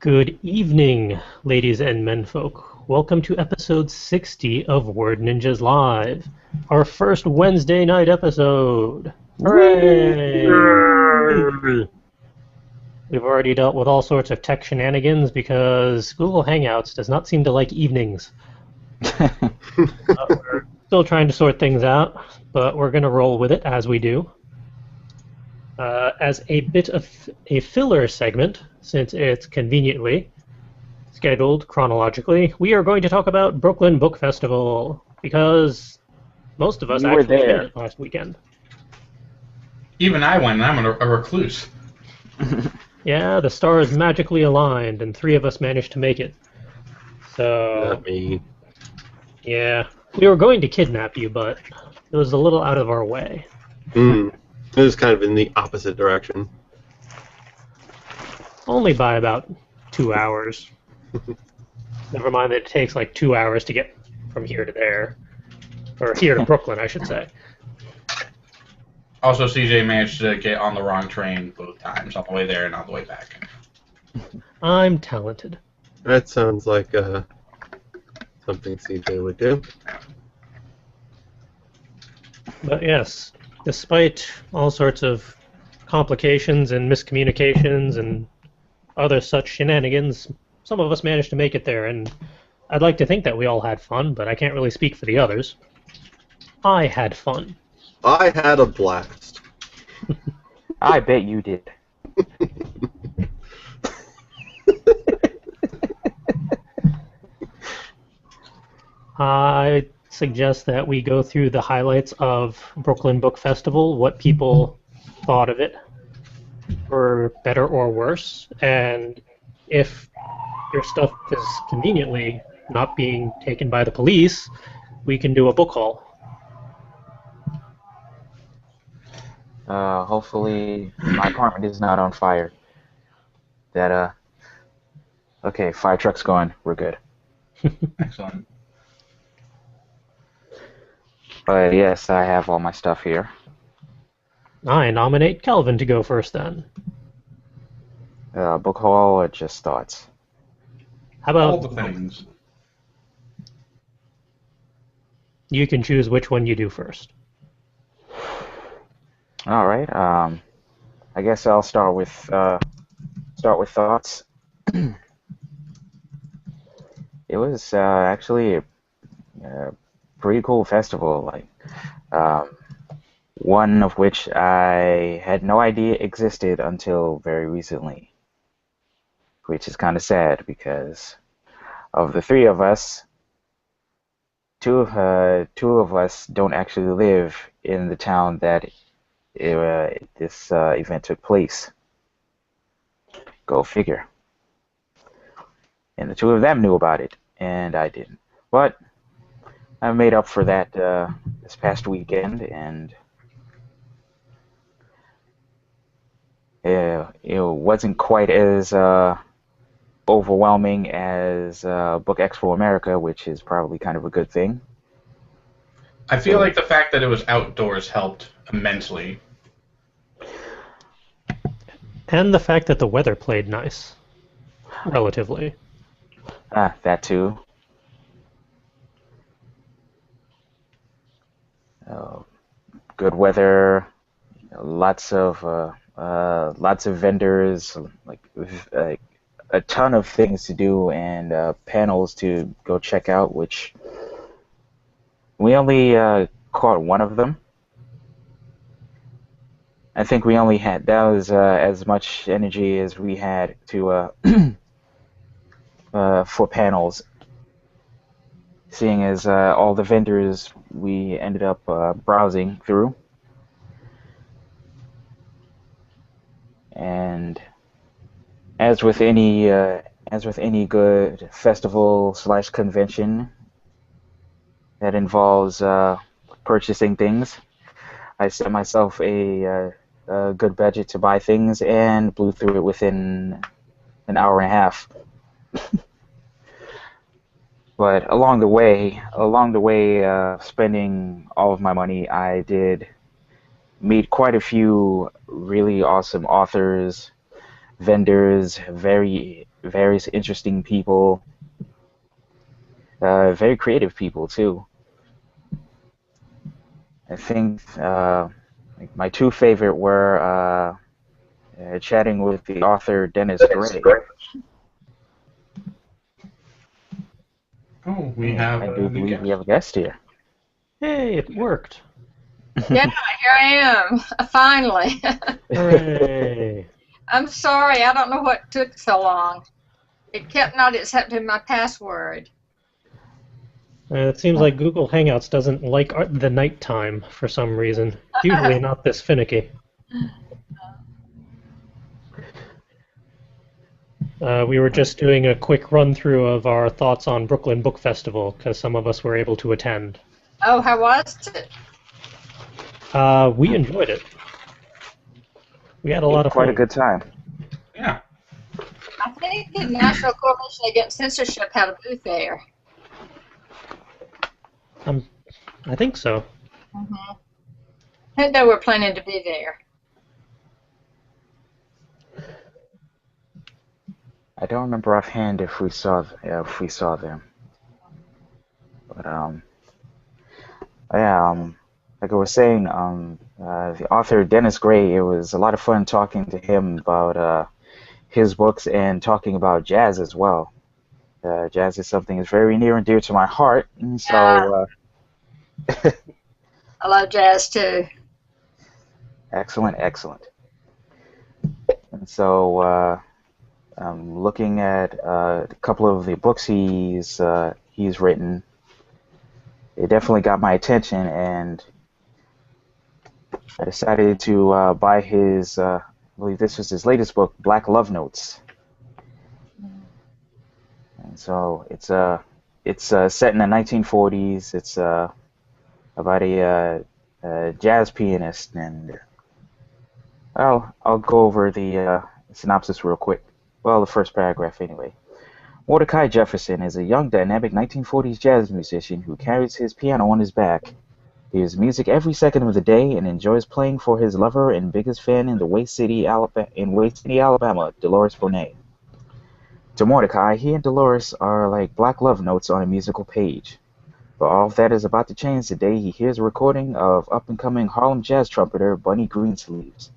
Good evening, ladies and menfolk. Welcome to episode 60 of Word Ninjas Live, our first Wednesday night episode. Hooray! Whee! We've already dealt with all sorts of tech shenanigans because Google Hangouts does not seem to like evenings. We're still trying to sort things out, but we're going to roll with it as we do. As a bit of a filler segment, since it's conveniently scheduled chronologically, we are going to talk about Brooklyn Book Festival, because most of us You were actually did there. it last weekend. Even I went, and I'm a recluse. Yeah, the stars magically aligned, and three of us managed to make it. So, Not me. yeah, we were going to kidnap you, but it was a little out of our way. It was kind of in the opposite direction. Only by about 2 hours. Never mind that it takes like 2 hours to get from here to there. Or here to Brooklyn, I should say. Also, CJ managed to get on the wrong train both times, on the way there and on the way back. I'm talented. That sounds like something CJ would do. But yes, despite all sorts of complications and miscommunications and other such shenanigans, some of us managed to make it there, and I'd like to think that we all had fun, but I can't really speak for the others. I had fun. I had a blast. I bet you did. I suggest that we go through the highlights of Brooklyn Book Festival, what people thought of it, for better or worse, and if your stuff is conveniently not being taken by the police, we can do a book haul. Hopefully my apartment is not on fire. Okay, fire truck's going. We're good. Excellent. But yes, I have all my stuff here. I nominate Kelvin to go first then. Book haul or just thoughts? How All about the things. you can choose which one you do first? All right. I guess I'll start with thoughts. It was actually a pretty cool festival. One of which I had no idea existed until very recently, which is kind of sad because of the three of us, two of us don't actually live in the town that this event took place. Go figure. And the two of them knew about it, and I didn't. But I made up for that this past weekend, and it wasn't quite as overwhelming as Book Expo America, which is probably kind of a good thing. I feel like the fact that it was outdoors helped immensely. And the fact that the weather played nice, relatively. That too. Good weather, lots of vendors, like a ton of things to do, and panels to go check out, which we only caught one of them. I think we only had, that was as much energy as we had to for panels, seeing as all the vendors we ended up browsing through. And as with any good festival / convention that involves purchasing things, I set myself a good budget to buy things and blew through it within an hour and a half. But along the way, spending all of my money, I did meet quite a few really awesome authors, vendors, very various interesting people, very creative people too. I think like my two favorite were chatting with the author Dennis Gray. Oh, we have I a do new believe guest. we have a guest here. Hey, it worked. Yeah, here I am. Finally. Hooray. I'm sorry. I don't know what took so long. It kept not accepting my password. It seems like Google Hangouts doesn't like the nighttime for some reason. It's usually not this finicky. We were just doing a quick run-through of our thoughts on Brooklyn Book Festival because some of us were able to attend. Oh, how was it? We enjoyed it. We had a lot of Quite fun. a good time. Yeah. I think the National Coalition Against Censorship had a booth there. I think so. I think they were planning to be there. I don't remember offhand if we saw them, but yeah, like I was saying, the author Dennis Gray. It was a lot of fun talking to him about his books and talking about jazz as well. Jazz is something that's very near and dear to my heart, and so I love jazz too. excellent. And so I'm looking at a couple of the books he's written. It definitely got my attention, and I decided to buy his. I believe this was his latest book, Black Love Notes. And so it's set in the 1940s. It's about a jazz pianist, and I'll go over the synopsis real quick. Well, the first paragraph anyway. Mordecai Jefferson is a young, dynamic 1940s jazz musician who carries his piano on his back. He hears music every second of the day and enjoys playing for his lover and biggest fan in Waste City, Alabama, Dolores Bonet. To Mordecai, he and Dolores are like black love notes on a musical page. But all of that is about to change the day he hears a recording of up-and-coming Harlem jazz trumpeter Bunny Greensleeves.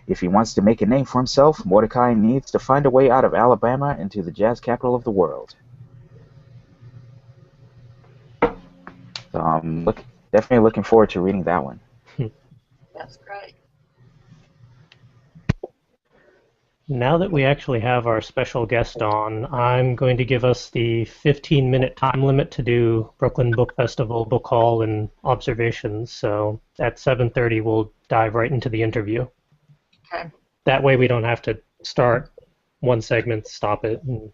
If he wants to make a name for himself, Mordecai needs to find a way out of Alabama into the jazz capital of the world. So I'm definitely looking forward to reading that one. That's great. Now that we actually have our special guest on, I'm going to give us the 15-minute time limit to do Brooklyn Book Festival, book haul, and observations. So at 7:30, we'll dive right into the interview. Okay. That way we don't have to start one segment, stop it, and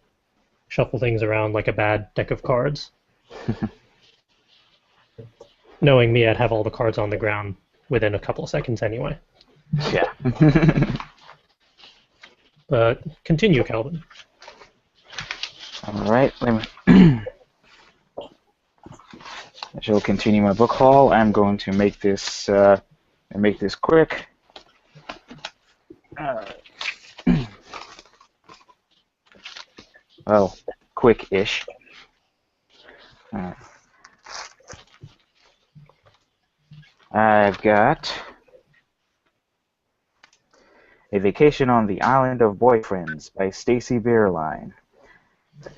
shuffle things around like a bad deck of cards. Knowing me, I'd have all the cards on the ground within a couple of seconds anyway. Yeah. But continue, Calvin. All right. I shall continue my book haul. I'm going to make this quick. Well, quick-ish. I've got A Vacation on the Island of Boyfriends by Stacy Beerline.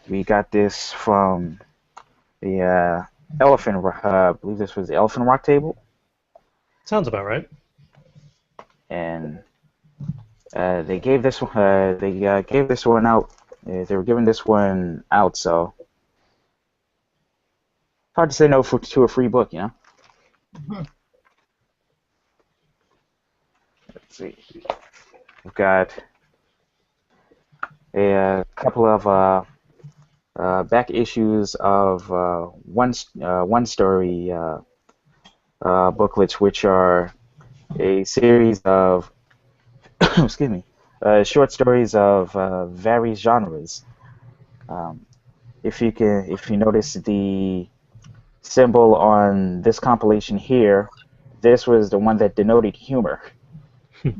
We got this from the I believe this was the Elephant Rock table. Sounds about right. And they gave this one. They gave this one out. They were giving this one out, so hard to say no to a free book, you know. Mm-hmm. Let's see. We've got a couple of back issues of one story booklets, which are a series of excuse me, short stories of various genres. If you notice the symbol on this compilation here, this was the one that denoted humor. I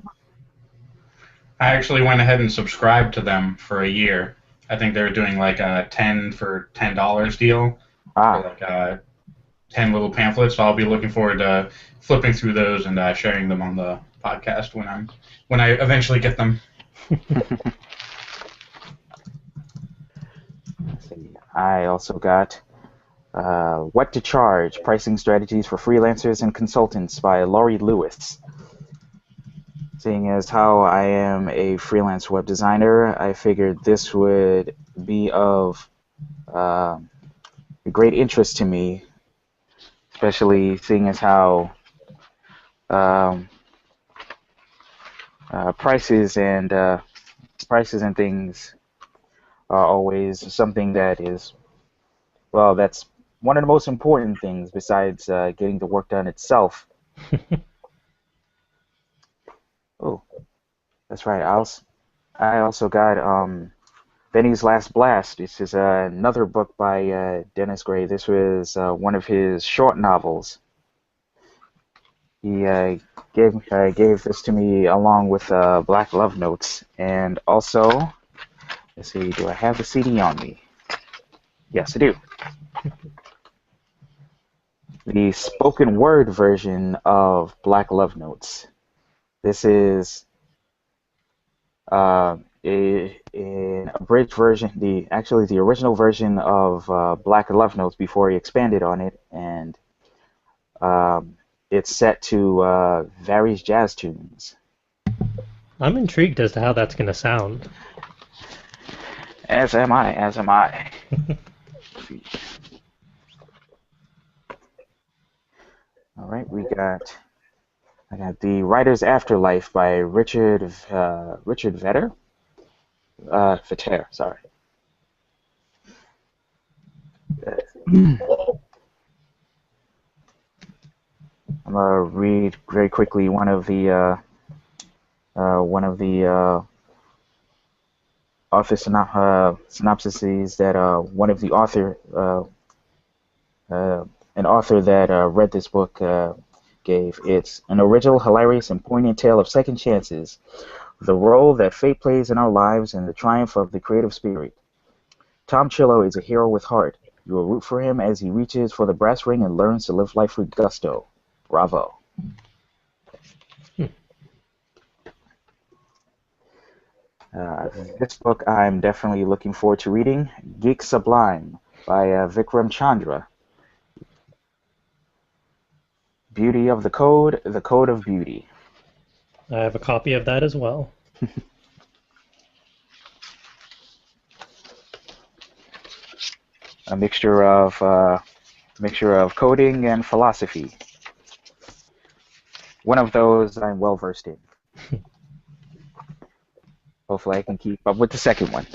actually went ahead and subscribed to them for a year. I think they were doing like a 10 for $10 deal for Ah, like 10 little pamphlets. So I'll be looking forward to flipping through those and sharing them on the podcast when I eventually get them. let's see. I also got What to Charge, Pricing Strategies for Freelancers and Consultants by Laurie Lewis. Seeing as how I am a freelance web designer, I figured this would be of great interest to me, especially seeing as how um, prices and things are always something that is, well, that's one of the most important things besides getting the work done itself. Oh, that's right. I also got Benny's Last Blast. This is another book by Dennis Gray. This was one of his short novels. He gave this to me along with Black Love Notes, and also, let's see, do I have the CD on me? Yes, I do. The spoken word version of Black Love Notes. This is an abridged version, the original version of Black Love Notes before he expanded on it, and it's set to various jazz tunes. I'm intrigued as to how that's going to sound. As am I, as am I. All right, I got The Writer's Afterlife by Richard Vetter. Vetter, sorry. I'm gonna read very quickly one of the author synopsises that one of the an author that read this book gave. It's an original, hilarious, and poignant tale of second chances, the role that fate plays in our lives, and the triumph of the creative spirit. Tom Chillo is a hero with heart. You will root for him as he reaches for the brass ring and learns to live life with gusto. Bravo. This book I'm definitely looking forward to reading, Geek Sublime by Vikram Chandra. Beauty of the Code of Beauty. I have a copy of that as well. A mixture of coding and philosophy. One of those I'm well versed in. Hopefully I can keep up with the second one.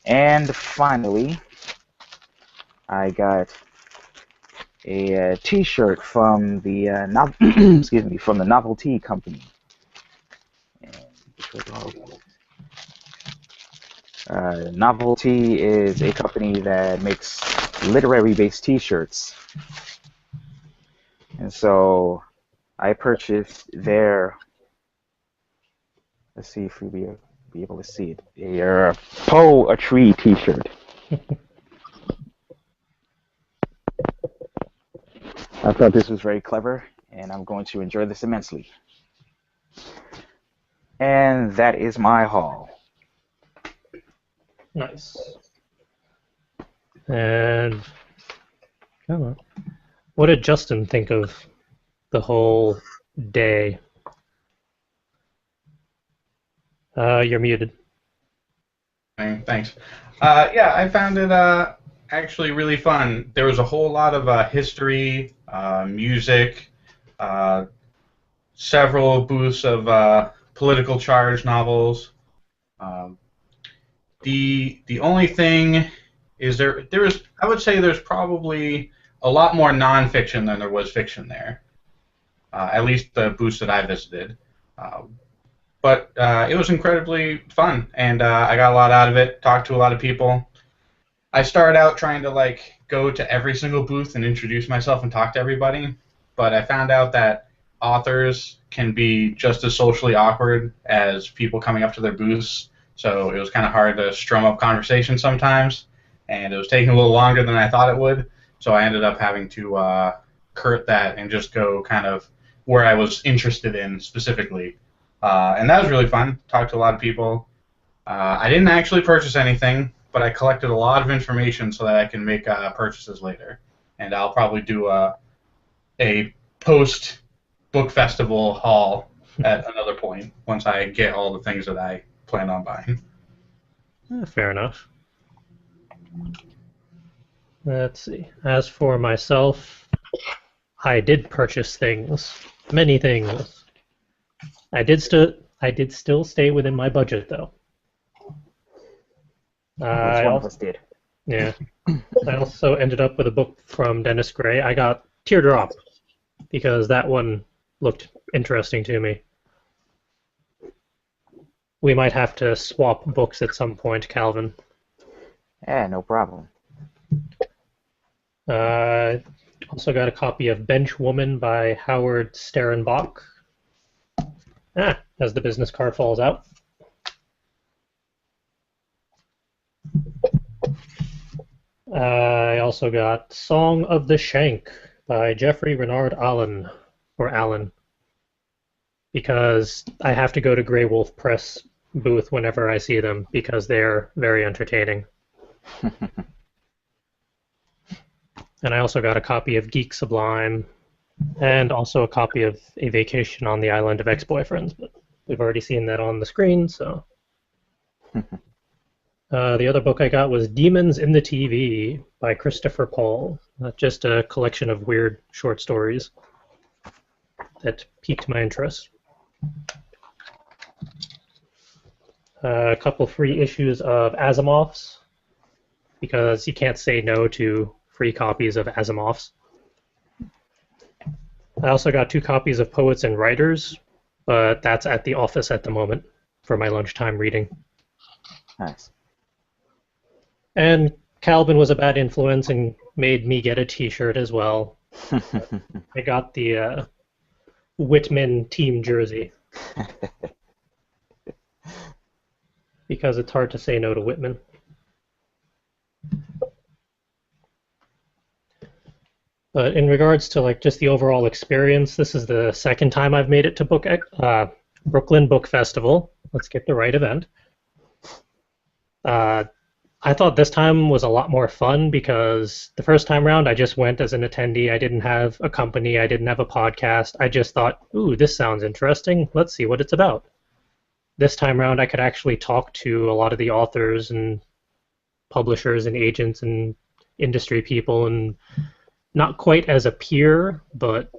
And finally, I got a T-shirt from the from the Novelty Company. Novelty is a company that makes literary-based T-shirts, and so I purchased their. Let's see if we'll be able to see it. A Poe-a-Tree T-shirt. I thought this was very clever, and I'm going to enjoy this immensely. And that is my haul. Nice. And come on. What did Justin think of the whole day? You're muted. Thanks. Yeah, I found it actually really fun. There was a whole lot of history, music, several booths of political charge novels. The only thing is there is, I would say there's probably a lot more nonfiction than there was fiction there. At least the booths that I visited. But it was incredibly fun, and I got a lot out of it, talked to a lot of people. I started out trying to go to every single booth and introduce myself and talk to everybody, but I found out that authors can be just as socially awkward as people coming up to their booths. so it was kind of hard to strum up conversation sometimes, and it was taking a little longer than I thought it would. So I ended up having to curt that and just go kind of where I was interested in specifically, and that was really fun. Talked to a lot of people. I didn't actually purchase anything, but I collected a lot of information so that I can make purchases later, and I'll probably do a post book festival haul at another point once I get all the things that I plan on buying. Fair enough. Let's see. As for myself, I did purchase things, many things. I did still stay within my budget though. Which one of us did? Yeah. I also ended up with a book from Dennis Gray. I got Teardrop because that one looked interesting to me. We might have to swap books at some point, Calvin. Yeah, no problem. Also got a copy of Bench Woman by Howard Sterenbach. As the business card falls out. I also got Song of the Shank by Jeffrey Renard Allen, or Allen, because I have to go to Grey Wolf Press booth whenever I see them because they're very entertaining. And I also got a copy of Geek Sublime and also a copy of A Vacation on the Island of Ex-Boyfriends, but we've already seen that on the screen, so... The other book I got was Demons in the TV by Christopher Paul. Just a collection of weird short stories that piqued my interest. A couple free issues of Asimov's, because you can't say no to free copies of Asimov's. I also got 2 copies of Poets and Writers, but that's at the office at the moment for my lunchtime reading. Nice. And Calvin was a bad influence and made me get a T-shirt as well. I got the Whitman team jersey because it's hard to say no to Whitman. But in regards to like just the overall experience, this is the second time I've made it to Brooklyn Book Festival. Let's get the right event. I thought this time was a lot more fun because the first time around I just went as an attendee. I didn't have a company. I didn't have a podcast. I just thought, ooh, this sounds interesting. Let's see what it's about. This time around I could actually talk to a lot of the authors and publishers and agents and industry people, and not quite as a peer, but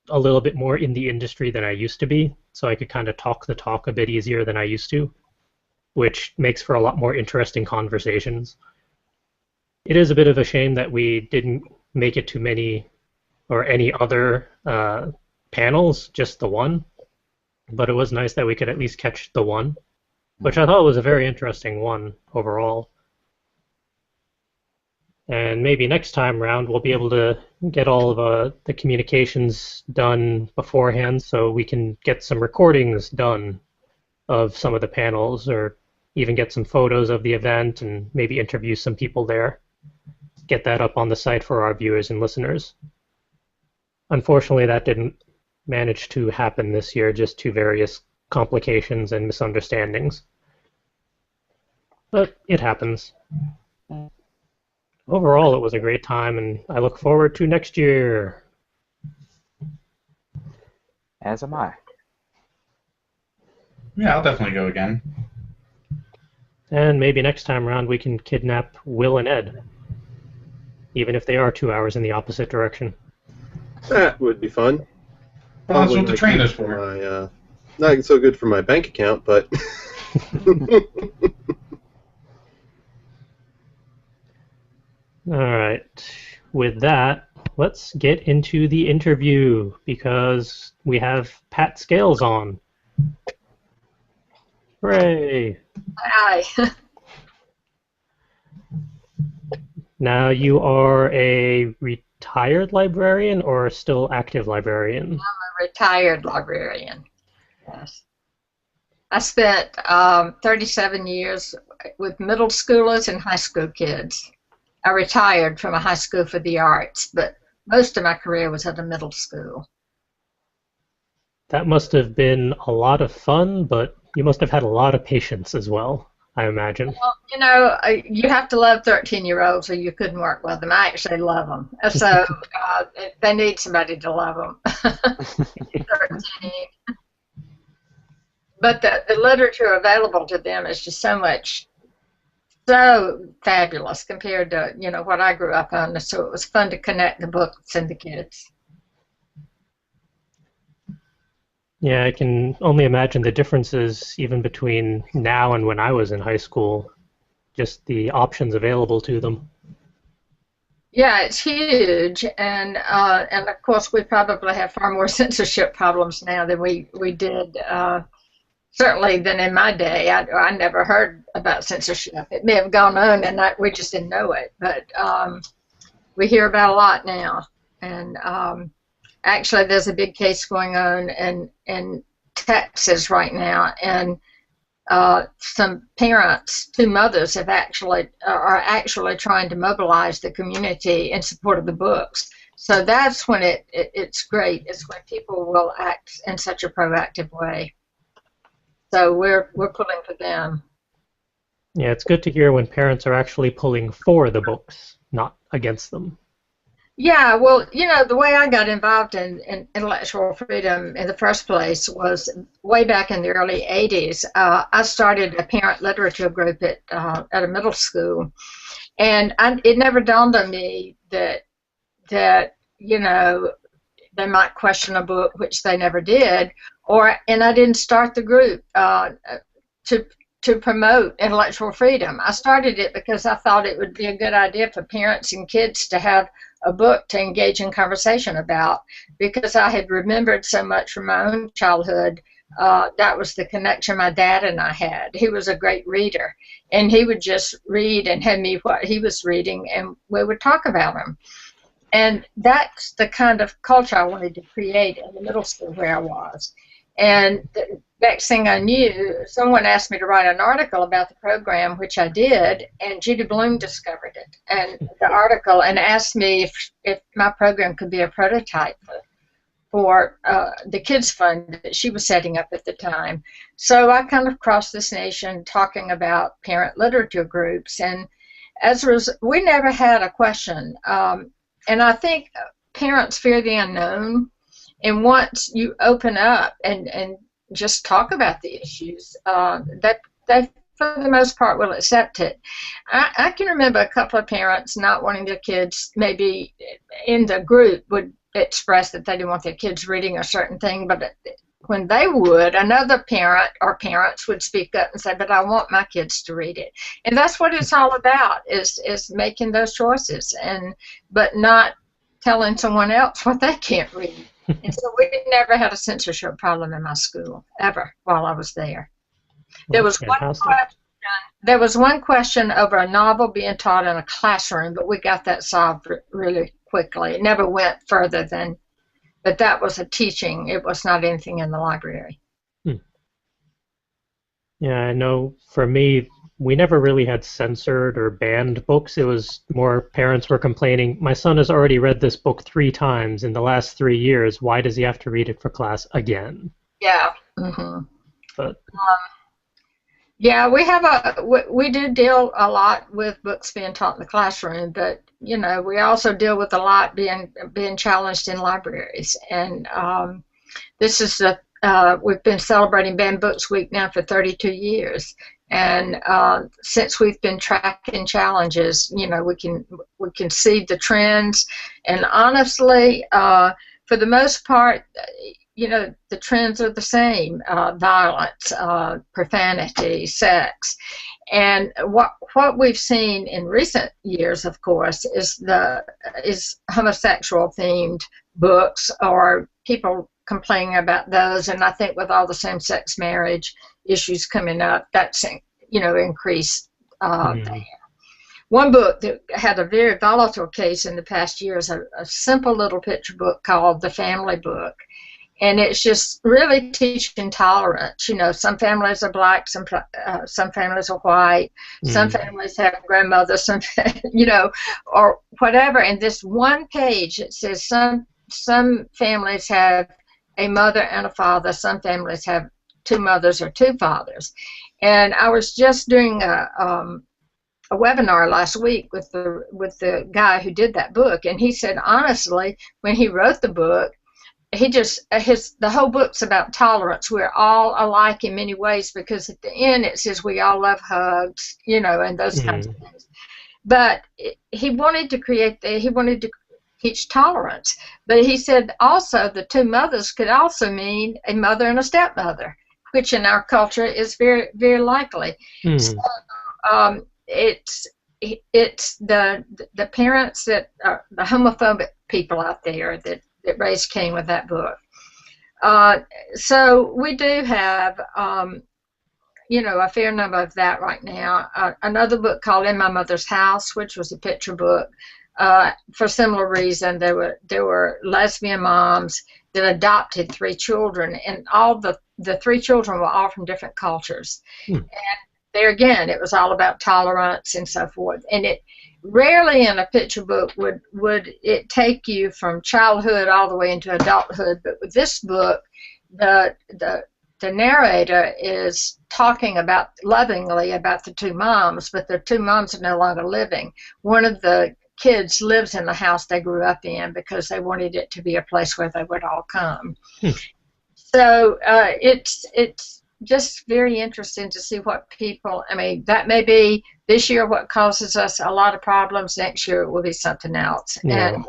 a little bit more in the industry than I used to be. So I could kind of talk the talk a bit easier than I used to, which makes for a lot more interesting conversations. It is a bit of a shame that we didn't make it to many or any other panels, just the one, but it was nice that we could at least catch the one, which I thought was a very interesting one overall. And maybe next time around we'll be able to get all of the communications done beforehand so we can get some recordings done of some of the panels, or even get some photos of the event and maybe interview some people there. Get that up on the site for our viewers and listeners. Unfortunately, that didn't manage to happen this year, just to various complications and misunderstandings. But it happens. Overall, it was a great time, and I look forward to next year. As am I. Yeah, I'll definitely go again. And maybe next time around we can kidnap Will and Ed, even if they are 2 hours in the opposite direction. That would be fun. Well, that's what the not train good is for. Not so good for my bank account, but... All right. With that, let's get into the interview, because we have Pat Scales on. Hooray! Hi. Now, you are a retired librarian or still active librarian? I'm a retired librarian. Yes. I spent 37 years with middle schoolers and high school kids. I retired from a high school for the arts, but most of my career was at a middle school. That must have been a lot of fun, but you must have had a lot of patience as well, I imagine. Well, you have to love 13-year-olds or you couldn't work with them. I actually love them. So they need somebody to love them. 13. But the literature available to them is just so fabulous compared to, what I grew up on. So it was fun to connect the books and the kids. Yeah, I can only imagine the differences even between now and when I was in high school, just the options available to them. Yeah, it's huge, and of course we probably have far more censorship problems now than we did certainly than in my day. I never heard about censorship. It may have gone on, and we just didn't know it. But we hear about a lot now, and actually, there's a big case going on in Texas right now, and some parents, two mothers, are actually trying to mobilize the community in support of the books. So that's when it's great. It's when people will act in such a proactive way. So we're pulling for them. Yeah, it's good to hear when parents are actually pulling for the books, not against them. Yeah, well, the way I got involved in intellectual freedom in the first place was way back in the early 80s. I started a parent literature group at a middle school, and it never dawned on me that they might question a book, which they never did, and I didn't start the group to promote intellectual freedom. I started it because I thought it would be a good idea for parents and kids to have a book to engage in conversation about, because I had remembered so much from my own childhood. That was the connection my dad and I had. He was a great reader, and he would just read and hand me what he was reading, and we would talk about him. And that's the kind of culture I wanted to create in the middle school where I was. And the next thing I knew, someone asked me to write an article about the program, which I did, and Judy Bloom discovered it, and the article, and asked me if my program could be a prototype for the kids fund that she was setting up at the time. So I kind of crossed this nation talking about parent literature groups, and as a result, we never had a question. And I think parents fear the unknown, and once you open up and just talk about the issues, that they, for the most part, will accept it. I can remember a couple of parents not wanting their kids, maybe in the group, would express that they didn't want their kids reading a certain thing, but when they would, another parent or parents would speak up and say, but I want my kids to read it. And that's what it's all about, is making those choices, but not telling someone else what they can't read. And so we never had a censorship problem in my school, ever, while I was there. There was one question over a novel being taught in a classroom, but we got that solved really quickly. It never went further than, but that was a teaching. It was not anything in the library. Yeah, I know for me, we never really had censored or banned books. It was more parents were complaining, my son has already read this book 3 times in the last 3 years. Why does he have to read it for class again? Yeah. Mm-hmm. But yeah, we do deal a lot with books being taught in the classroom, but we also deal with a lot being challenged in libraries. And this is we've been celebrating Banned Books Week now for 32 years. And since we've been tracking challenges, we can see the trends. And honestly, for the most part, the trends are the same: violence, profanity, sex. And what we've seen in recent years, of course, is homosexual themed books, or people complaining about those. And I think with all the same-sex marriage issues coming up, that's increased there. One book that had a very volatile case in the past year is a simple little picture book called The Family Book. And it's just really teaching tolerance. You know, some families are black, some families are white, some families have grandmothers, some, you know, or whatever. And this one page, it says some families have a mother and a father, some families have two mothers or two fathers. And I was just doing a webinar last week with the guy who did that book, and he said honestly, when he wrote the book, the whole book's about tolerance. We're all alike in many ways, because at the end it says we all love hugs, you know, and those kinds of things. But he wanted to teach tolerance. But he said also the two mothers could also mean a mother and a stepmother, which in our culture is very, very likely. So it's the parents that are the homophobic people out there that raised Cain with that book. So we do have, you know, a fair number of that right now. Another book called In My Mother's House, which was a picture book. For similar reason, there were lesbian moms that adopted 3 children, and all the 3 children were all from different cultures. And there again, it was all about tolerance and so forth. And it rarely in a picture book would it take you from childhood all the way into adulthood. But with this book, the narrator is talking lovingly about the 2 moms, but the 2 moms are no longer living. One of the kids lives in the house they grew up in because they wanted it to be a place where they would all come. So it's just very interesting to see what people, I mean, that may be this year what causes us a lot of problems. Next year it will be something else. Yeah. And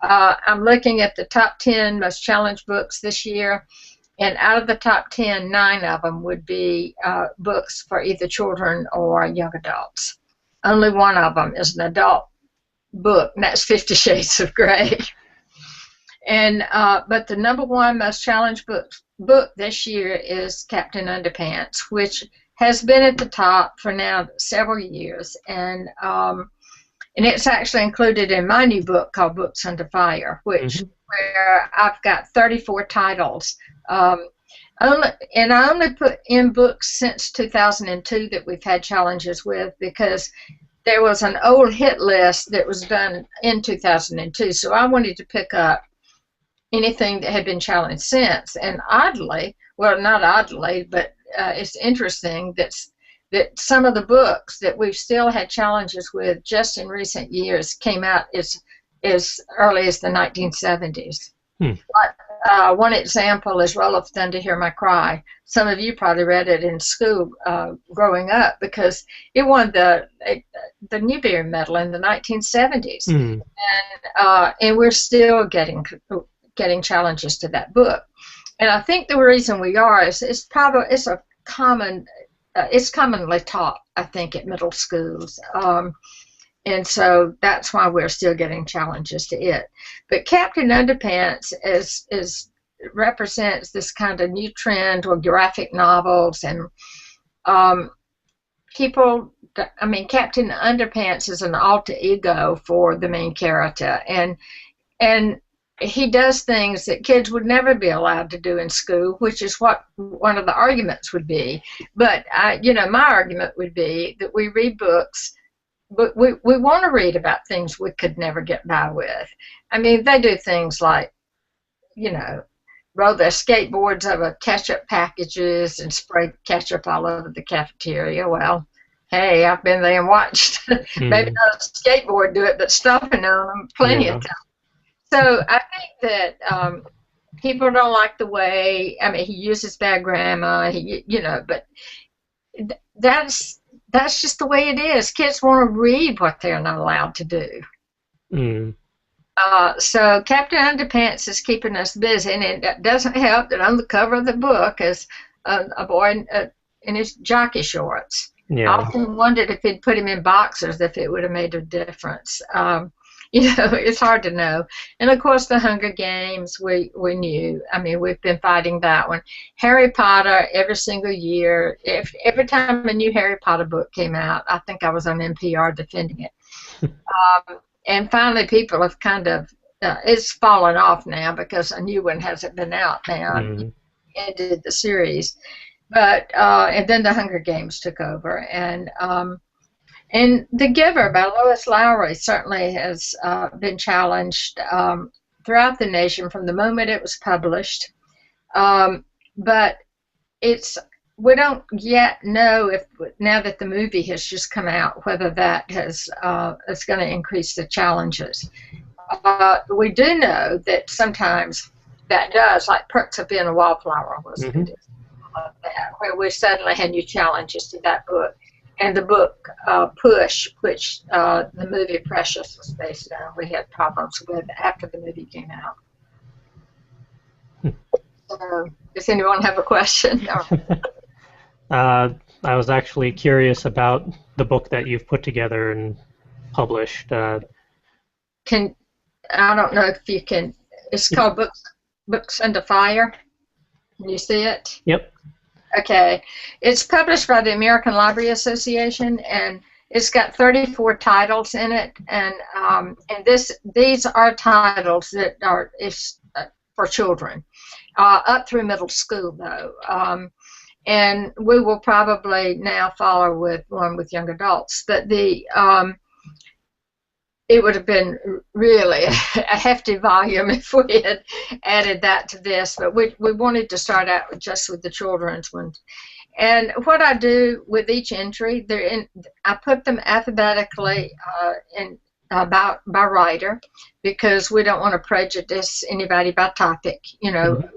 I'm looking at the top 10 most challenged books this year, and out of the top 10, 9 of them would be books for either children or young adults. Only one of them is an adult book, and that's 50 Shades of Grey. And but the number 1 most challenged book this year is Captain Underpants, which has been at the top for now several years, and it's actually included in my new book called Books Under Fire, which where I've got 34 titles. I only put in books since 2002 that we've had challenges with, because there was an old hit list that was done in 2002, so I wanted to pick up anything that had been challenged since. And oddly, well, not oddly, but it's interesting that some of the books that we've still had challenges with just in recent years came out as early as the 1970s. One example is Roll of Thunder, Hear My Cry. Some of you probably read it in school growing up, because it won the Newbery Medal in the 1970s. And we're still getting challenges to that book. And I think the reason we are is it's commonly taught, I think, at middle schools. And so that's why we're still getting challenges to it. But Captain Underpants represents this kind of new trend with graphic novels, and people, I mean, Captain Underpants is an alter ego for the main character, and he does things that kids would never be allowed to do in school, which is what one of the arguments would be. But my argument would be that we read books, but we want to read about things we could never get by with. I mean, they do things like, roll their skateboards over ketchup packages and spray ketchup all over the cafeteria. Well, hey, I've been there and watched. Maybe not a skateboard do it, but stomping on them plenty of times. So I think that people don't like the way, I mean, he uses bad grammar, but that's just the way it is. Kids want to read what they're not allowed to do. So Captain Underpants is keeping us busy, and it doesn't help that on the cover of the book is a boy in his jockey shorts. Yeah. I often wondered if he'd put him in boxers, if it would have made a difference. It's hard to know. And of course, the Hunger Games, we knew. I mean, we've been fighting that one. Harry Potter, every single year, every time a new Harry Potter book came out, I think I was on NPR defending it. And finally, people have kind of it's fallen off now because a new one hasn't been out now. Mm-hmm. Ended the series, but and then the Hunger Games took over, and The Giver by Lois Lowry certainly has been challenged throughout the nation from the moment it was published, but we don't yet know if, now that the movie has just come out, whether that is going to increase the challenges. We do know that sometimes that does, like Perks of Being a Wallflower was a good example of that, where we suddenly had new challenges to that book. And the book Push, which the movie Precious was based on, we had problems with after the movie came out. So, does anyone have a question? I was actually curious about the book that you've put together and published. I don't know if you can. It's called Books Under Fire. Can you see it? Yep. Okay. It's published by the American Library Association, and it's got 34 titles in it, and these are titles that are for children, up through middle school though. And we will probably now follow with one with young adults, but it would have been really a hefty volume if we had added that to this, but we wanted to start out just with the children's ones. And what I do with each entry, I put them alphabetically by writer, because we don't want to prejudice anybody by topic, you know. Mm-hmm.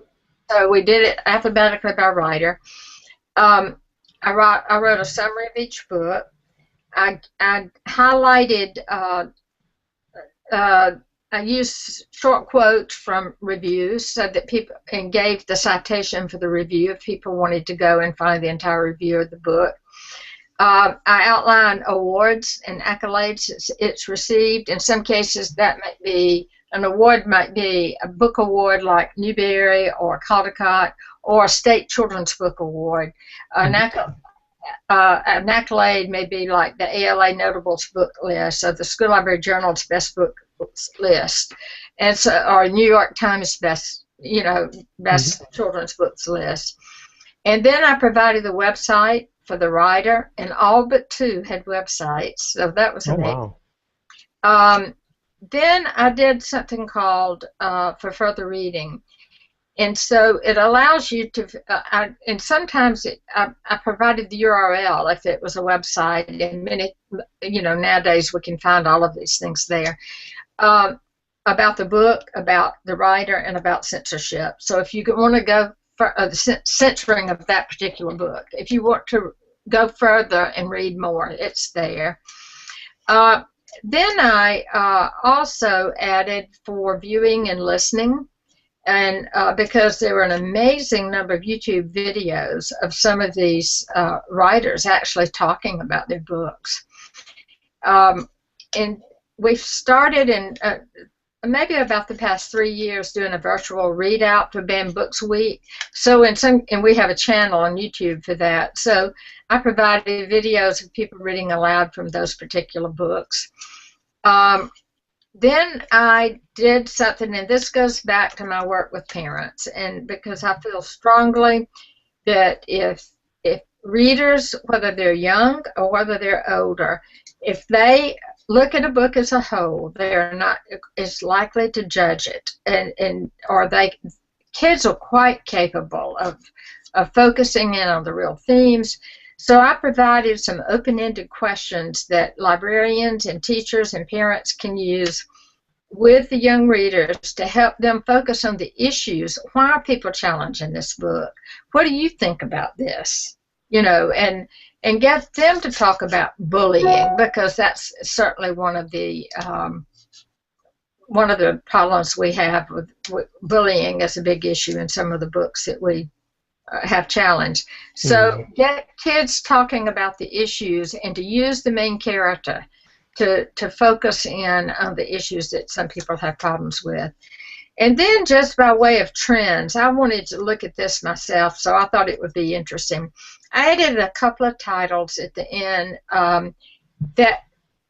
So we did it alphabetically by writer. I wrote a summary of each book. I highlighted. I used short quotes from reviews so that people, and gave the citation for the review if people wanted to go and find the entire review of the book. I outlined awards and accolades it's received. In some cases, that might be an award, might be a book award like Newbery or Caldecott, or a state children's book award. An accolade may be like the ALA Notables book list, or the School Library Journal's best books list, and so, or New York Times best children's books list. And then I provided the website for the writer, and all but 2 had websites, so that was amazing. Wow. Then I did something called for further reading. And so it allows you to, and sometimes I provided the URL if it was a website, and many, nowadays we can find all of these things there, about the book, about the writer, and about censorship. So if you want to go for the censoring of that particular book, if you want to go further and read more, it's there. Then I also added for viewing and listening. And because there were an amazing number of YouTube videos of some of these writers actually talking about their books. And we've started in maybe about the past 3 years doing a virtual readout for Banned Books Week. So and we have a channel on YouTube for that. So I provided videos of people reading aloud from those particular books. Then I did something, and this goes back to my work with parents, and because I feel strongly that if readers, whether they're young or whether they're older, if they look at a book as a whole, they're not as likely to judge it, kids are quite capable of focusing in on the real themes. So I provided some open-ended questions that librarians and teachers and parents can use with the young readers to help them focus on the issues. Why are people challenging this book? What do you think about this? And get them to talk about bullying, because that's certainly one of the problems we have with bullying as a big issue in some of the books that we have challenged. So get kids talking about the issues, and to use the main character to focus in on the issues that some people have problems with. And then, just by way of trends, I wanted to look at this myself, so I thought it would be interesting. I added a couple of titles at the end that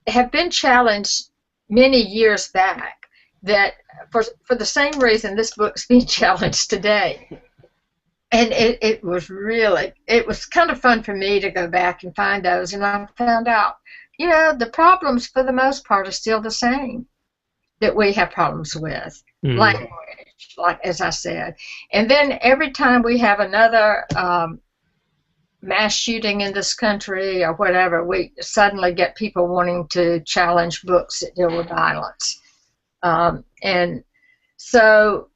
have been challenged many years back, that for the same reason this book's being challenged today. And it was kind of fun for me to go back and find those, and I found out, the problems for the most part are still the same that we have problems with. Language, like as I said. And then every time we have another mass shooting in this country or whatever, we suddenly get people wanting to challenge books that deal with violence. And so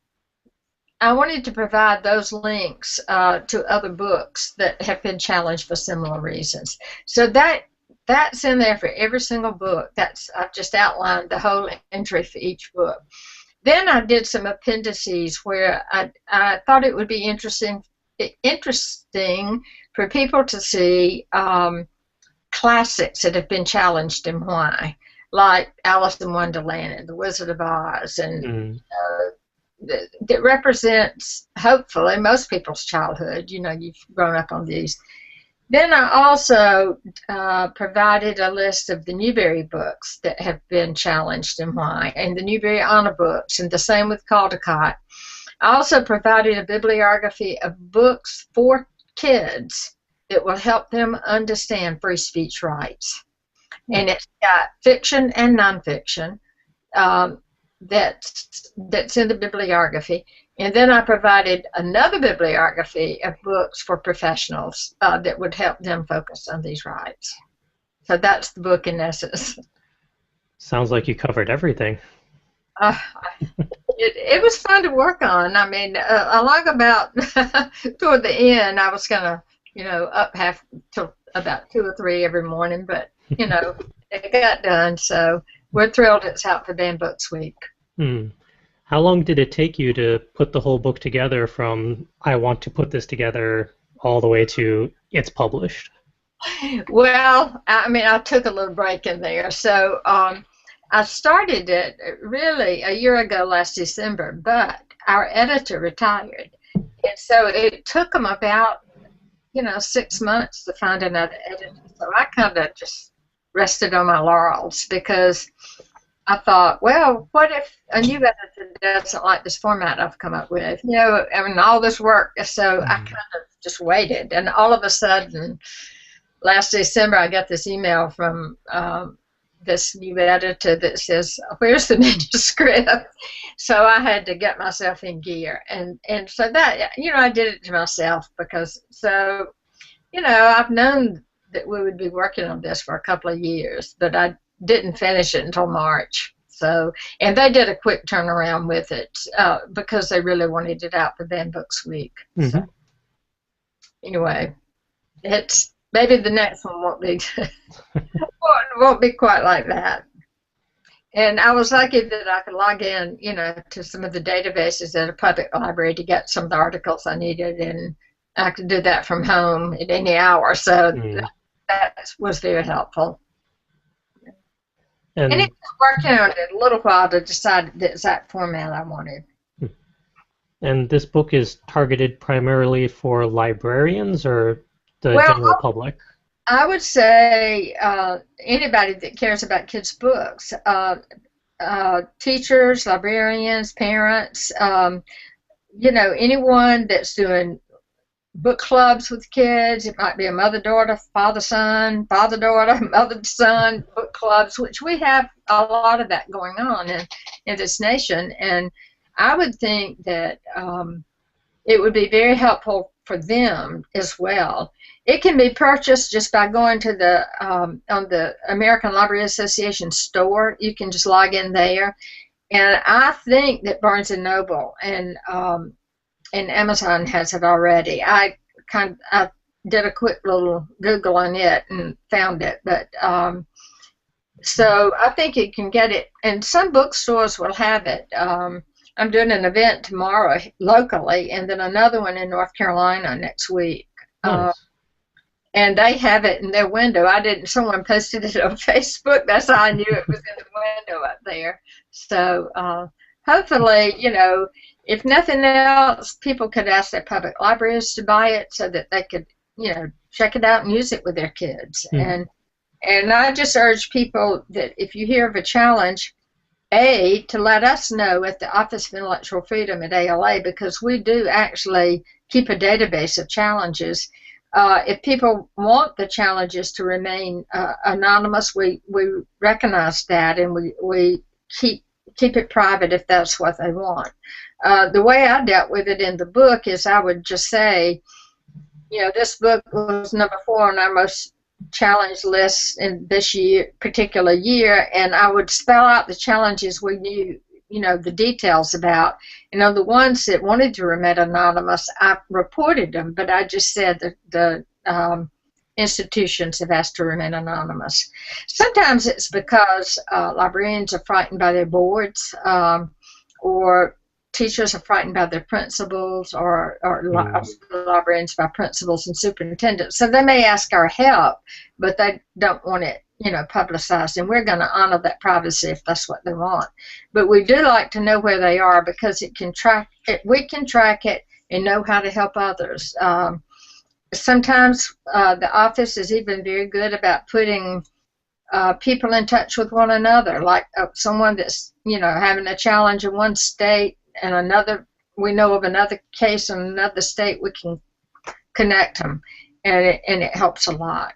I wanted to provide those links to other books that have been challenged for similar reasons. So that's in there for every single book. I've just outlined the whole entry for each book. Then I did some appendices where I thought it would be interesting for people to see classics that have been challenged and why, like Alice in Wonderland and The Wizard of Oz, and that represents, hopefully, most people's childhood. You've grown up on these. Then I also provided a list of the Newbery books that have been challenged and why, and the Newbery Honor books, and the same with Caldecott. I also provided a bibliography of books for kids that will help them understand free speech rights. And it's got fiction and nonfiction that's in the bibliography. And then I provided another bibliography of books for professionals that would help them focus on these rights. So that's the book in essence. Sounds like you covered everything. It was fun to work on. I mean, along about toward the end, I was going to, up half till about 2 or 3 every morning, but, it got done. So we're thrilled it's out for Banned Books Week. How long did it take you to put the whole book together from I want to put this together all the way to it's published? Well, I mean, I took a little break in there. So I started it really a year ago last December, but our editor retired. And so it took him about, 6 months to find another editor. So I kind of just rested on my laurels because I thought, well, what if a new editor doesn't like this format I've come up with? All this work. So I kind of just waited. And all of a sudden, last December, I got this email from this new editor that says, where's the manuscript? So I had to get myself in gear. And so that, I did it to myself because, I've known that we would be working on this for a couple of years, but I didn't finish it until March. So, and they did a quick turnaround with it because they really wanted it out for Banned Books Week. So, anyway, it's maybe the next one won't be quite like that. And I was lucky that I could log in, to some of the databases at a public library to get some of the articles I needed, and I could do that from home at any hour. So that was very helpful. And it was working on it a little while to decide the exact format I wanted. And this book is targeted primarily for librarians or the general public? I would say anybody that cares about kids' books, teachers, librarians, parents, anyone that's doing book clubs with kids. It might be a mother-daughter, father-son, father-daughter, mother-son book clubs, which we have a lot of that going on in this nation. And I would think that it would be very helpful for them as well. It can be purchased just by going to the on the American Library Association store. You can just log in there. And I think that Barnes & Noble and Amazon has it already. I did a quick little Google on it and found it, but so I think you can get it, and some bookstores will have it. I'm doing an event tomorrow locally, and then another one in North Carolina next week. Nice. And they have it in their window. Someone posted it on Facebook. That's how I knew it was in the window up there. So hopefully, if nothing else, people could ask their public libraries to buy it so that they could, check it out and use it with their kids. And I just urge people that if you hear of a challenge, to let us know at the Office of Intellectual Freedom at ALA, because we do actually keep a database of challenges. If people want the challenges to remain anonymous, we recognize that, and we keep it private if that's what they want. The way I dealt with it in the book is I would just say, this book was number 4 on our most challenge list in this particular year, and I would spell out the challenges we knew, the details about. The ones that wanted to remain anonymous, I reported them, but I just said that the institutions have asked to remain anonymous. Sometimes it's because librarians are frightened by their boards, or teachers are frightened by their principals, or librarians by principals and superintendents. So they may ask our help, but they don't want it, publicized, and we're going to honor that privacy if that's what they want. But we do like to know where they are, because we can track it and know how to help others. Sometimes the office is even very good about putting people in touch with one another, like someone that's having a challenge in one state, and we know of another case in another state. We can connect them, and it helps a lot.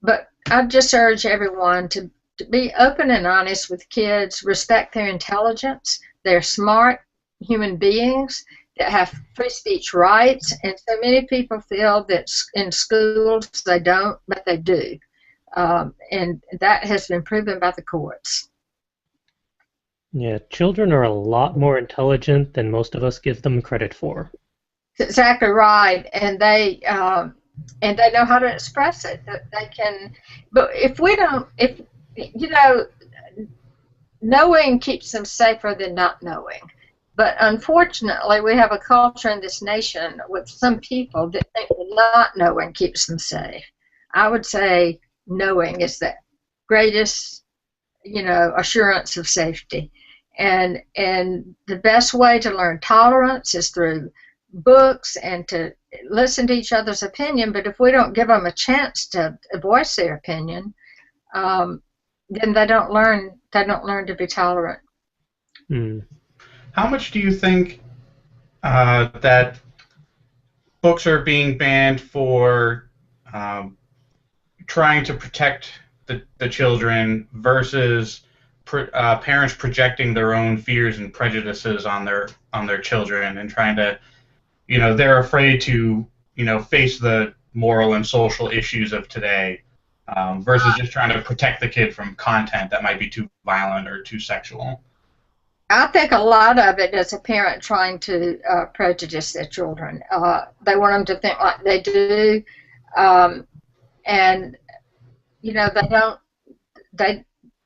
But I just urge everyone to be open and honest with kids, respect their intelligence. They're smart human beings that have free speech rights, and so many people feel that in schools they don't, but they do. And that has been proven by the courts. Yeah, children are a lot more intelligent than most of us give them credit for. That's exactly right, and they know how to express it. They can, but knowing keeps them safer than not knowing. But unfortunately, we have a culture in this nation with some people that think not knowing keeps them safe. I would say knowing is the greatest, assurance of safety. And the best way to learn tolerance is through books and to listen to each other's opinion. But if we don't give them a chance to voice their opinion, then they don't learn to be tolerant. Mm. How much do you think that books are being banned for trying to protect the children versus parents projecting their own fears and prejudices on their children and trying to, they're afraid to, face the moral and social issues of today versus just trying to protect the kid from content that might be too violent or too sexual? I think a lot of it is a parent trying to prejudice their children. They want them to think like they do, and they don't.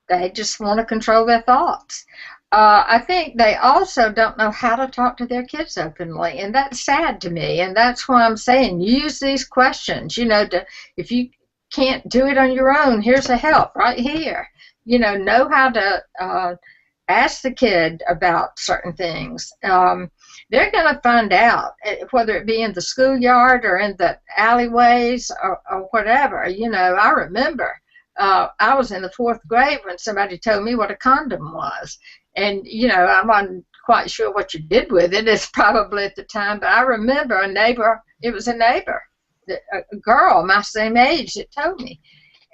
They just want to control their thoughts. I think they also don't know how to talk to their kids openly, and that's sad to me. And that's why I'm saying use these questions. If you can't do it on your own, here's a help right here. Know how to ask the kid about certain things. They're going to find out, whether it be in the schoolyard or in the alleyways or whatever. I remember I was in the 4th grade when somebody told me what a condom was. And, I wasn't quite sure what you did with it. It's probably at the time, but I remember a neighbor, a girl my same age that told me.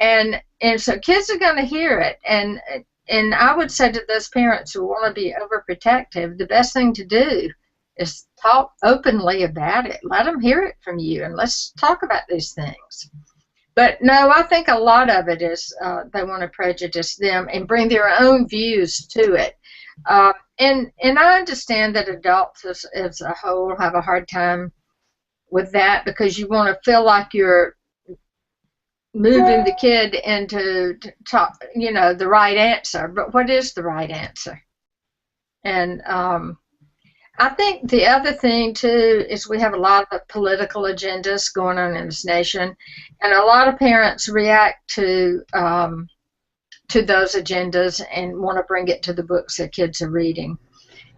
And so kids are going to hear it. And I would say to those parents who want to be overprotective, the best thing to do is talk openly about it. Let them hear it from you, and let's talk about these things. But no, I think a lot of it is they want to prejudice them and bring their own views to it. And I understand that adults as a whole have a hard time with that, because you want to feel like you're moving the kid into the right answer. But what is the right answer? And I think the other thing too is we have a lot of political agendas going on in this nation, and a lot of parents react to those agendas and want to bring it to the books that kids are reading.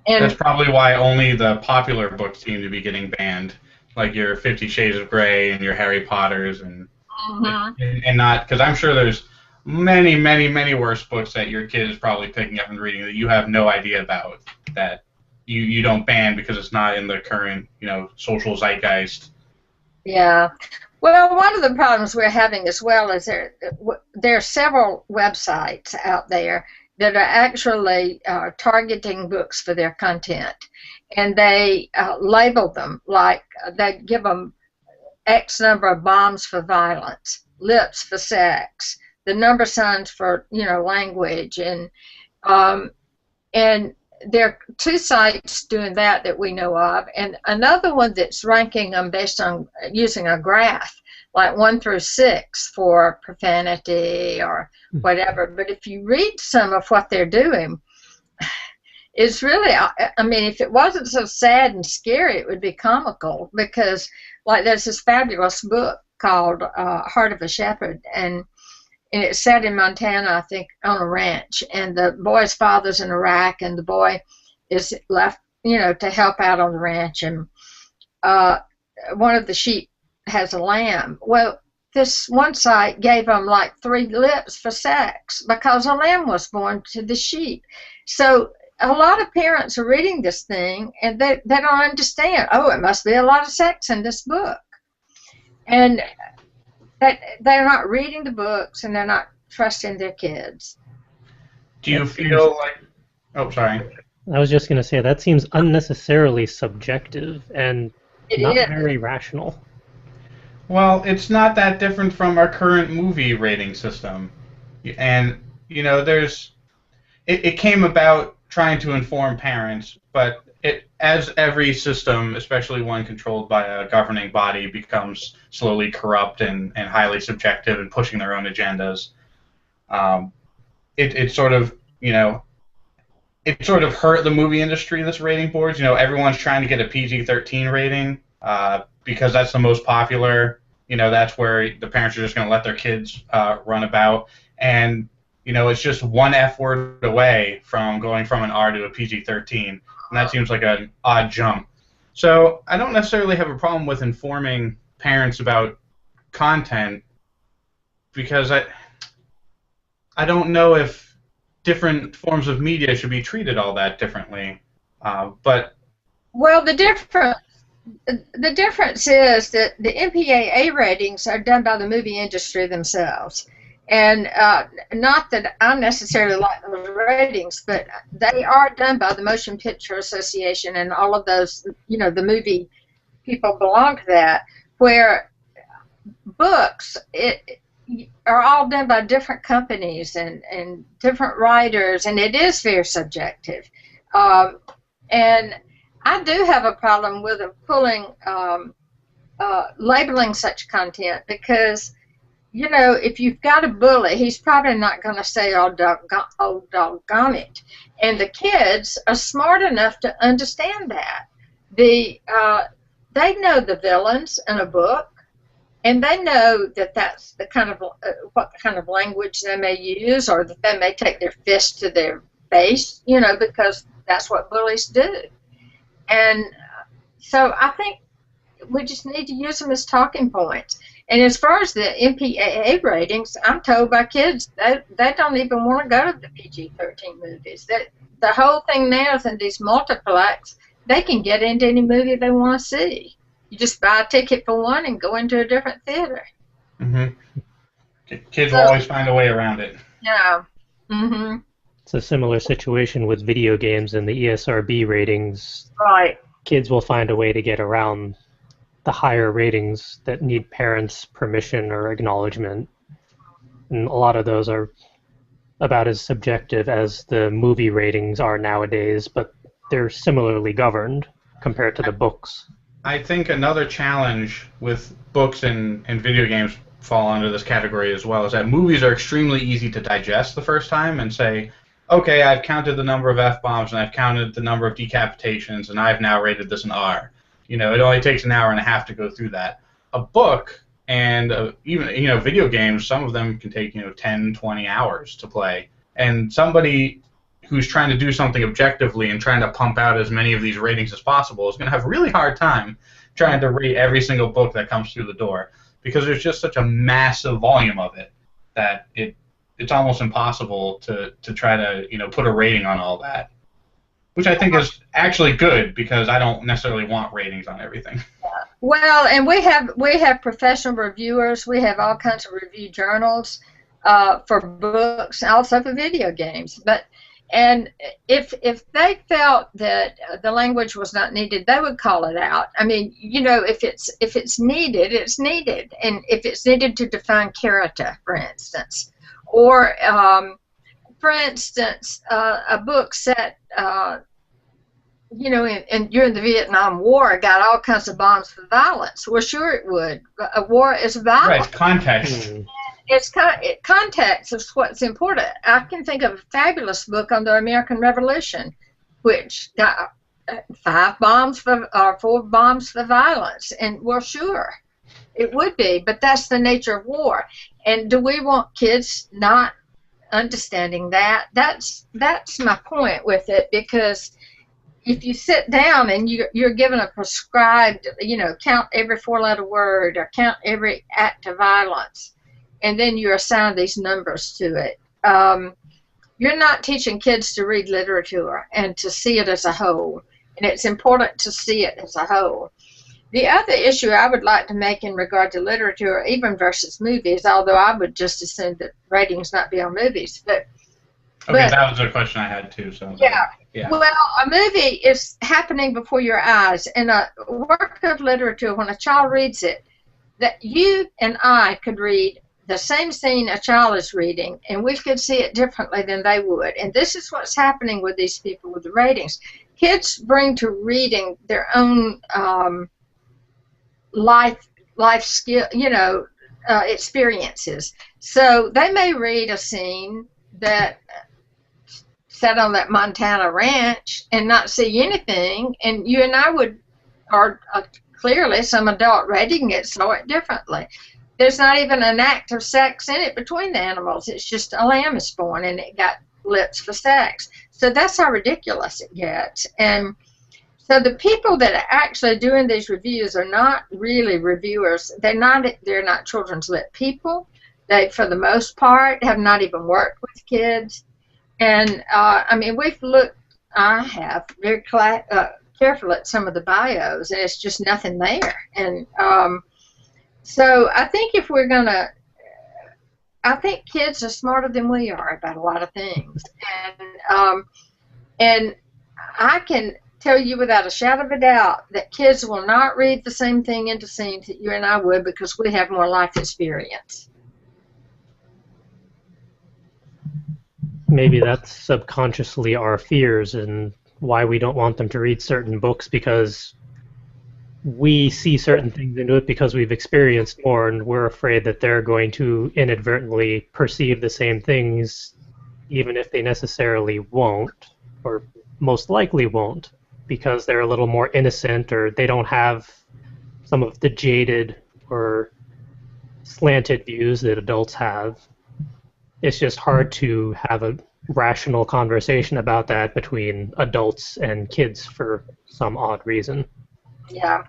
And that's probably why only the popular books seem to be getting banned, like your 50 Shades of Grey and your Harry Potters and. Mm-hmm. And not, because I'm sure there's many, many, many worse books that your kid is probably picking up and reading that you have no idea about, that you don't ban because it's not in the current, social zeitgeist. Yeah. Well, one of the problems we're having as well is there are several websites out there that are actually targeting books for their content, and they label them like they give them X number of bombs for violence, lips for sex, the number signs for language, and there are two sites doing that we know of, and another one that's ranking them based on using a graph, like 1 through 6 for profanity or whatever. But if you read some of what they're doing, it's really, I mean, if it wasn't so sad and scary, it would be comical, because like there's this fabulous book called Heart of a Shepherd, and it's set in Montana, I think, on a ranch, and the boy's father's in Iraq, and the boy is left, to help out on the ranch, and one of the sheep has a lamb. Well, this one site gave them like 3 lips for sex because a lamb was born to the sheep. So a lot of parents are reading this thing, and they don't understand, it must be a lot of sex in this book. And they're not reading the books, and they're not trusting their kids. Do you feel like... Oh, sorry. I was just going to say, that seems unnecessarily subjective and not very rational. Well, it's not that different from our current movie rating system. And, it came about trying to inform parents, but as every system, especially one controlled by a governing body, becomes slowly corrupt and highly subjective and pushing their own agendas, it sort of, it sort of hurt the movie industry, this rating boards. Everyone's trying to get a PG-13 rating because that's the most popular. That's where the parents are just going to let their kids run about. And, it's just one F word away from going from an R to a PG-13. And that seems like an odd jump. So I don't necessarily have a problem with informing parents about content, because I don't know if different forms of media should be treated all that differently. But well, the difference is that the MPAA ratings are done by the movie industry themselves. And not that I necessarily like those ratings, but they are done by the Motion Picture Association and all of those, the movie people belong to that, where books are all done by different companies and different writers, and it is very subjective. And I do have a problem with them labeling such content, because if you've got a bully, he's probably not going to say, oh, doggone it. And the kids are smart enough to understand that. They know the villains in a book, and they know that that's the kind of what kind of language they may use, or that they may take their fist to their face, because that's what bullies do. And so I think we just need to use them as talking points. And as far as the MPAA ratings, I'm told by kids they don't even want to go to the PG-13 movies. The whole thing now is in these multiplex, they can get into any movie they want to see. You just buy a ticket for one and go into a different theater. Mm-hmm. Kids will always find a way around it. Yeah. Mm-hmm. It's a similar situation with video games and the ESRB ratings. Right. Kids will find a way to get around the higher ratings that need parents' permission or acknowledgement. And a lot of those are about as subjective as the movie ratings are nowadays, but they're similarly governed compared to the books. I think another challenge with books and video games fall under this category as well is that movies are extremely easy to digest the first time and say, okay, I've counted the number of F-bombs and I've counted the number of decapitations and I've now rated this an R. It only takes an hour and a half to go through that. A book and even, video games, some of them can take, 10, 20 hours to play. And somebody who's trying to do something objectively and trying to pump out as many of these ratings as possible is going to have a really hard time trying to rate every single book that comes through the door, because there's just such a massive volume of it that it's it's almost impossible to try to put a rating on all that, which I think is actually good because I don't necessarily want ratings on everything. Well, and we have professional reviewers. We have all kinds of review journals for books, also for video games. And if they felt that the language was not needed, they would call it out. I mean, if it's needed, it's needed. And if it's needed to define character, for instance, or for instance, a book set, and during the Vietnam War, got all kinds of bombs for violence. Well, sure it would. A war is violent. Right, context. Context is what's important. I can think of a fabulous book on the American Revolution, which got 4 bombs for violence, and well, sure, it would be, but that's the nature of war. And do we want kids not understanding that? That's my point with it, because if you sit down and you're given a prescribed, count every 4-letter word or count every act of violence, and then you assign these numbers to it, you're not teaching kids to read literature and to see it as a whole. And it's important to see it as a whole. The other issue I would like to make in regard to literature, even versus movies, although I would just assume that ratings not be on movies, but that was a question I had too. So yeah. Well, a movie is happening before your eyes, and a work of literature, when a child reads it, that you and I could read the same scene a child is reading, and we could see it differently than they would. And this is what's happening with these people with the ratings. Kids bring to reading their own life skill, experiences. So they may read a scene that set on that Montana ranch and not see anything, and you and I would, or clearly some adult reading it saw it differently. There's not even an act of sex in it between the animals. It's just a lamb is born and it got lips for sex. So that's how ridiculous it gets. And so the people that are actually doing these reviews are not really reviewers. They're not children's lit people. They, for the most part, have not even worked with kids. And I have very careful at some of the bios, and it's just nothing there. And so I think I think kids are smarter than we are about a lot of things. And I can tell you without a shadow of a doubt that kids will not read the same thing into scenes that you and I would, because we have more life experience. Maybe that's subconsciously our fears and why we don't want them to read certain books, because we see certain things into it because we've experienced more, and we're afraid that they're going to inadvertently perceive the same things, even if they necessarily won't, or most likely won't, because they're a little more innocent, or they don't have some of the jaded or slanted views that adults have. It's just hard to have a rational conversation about that between adults and kids for some odd reason. Yeah.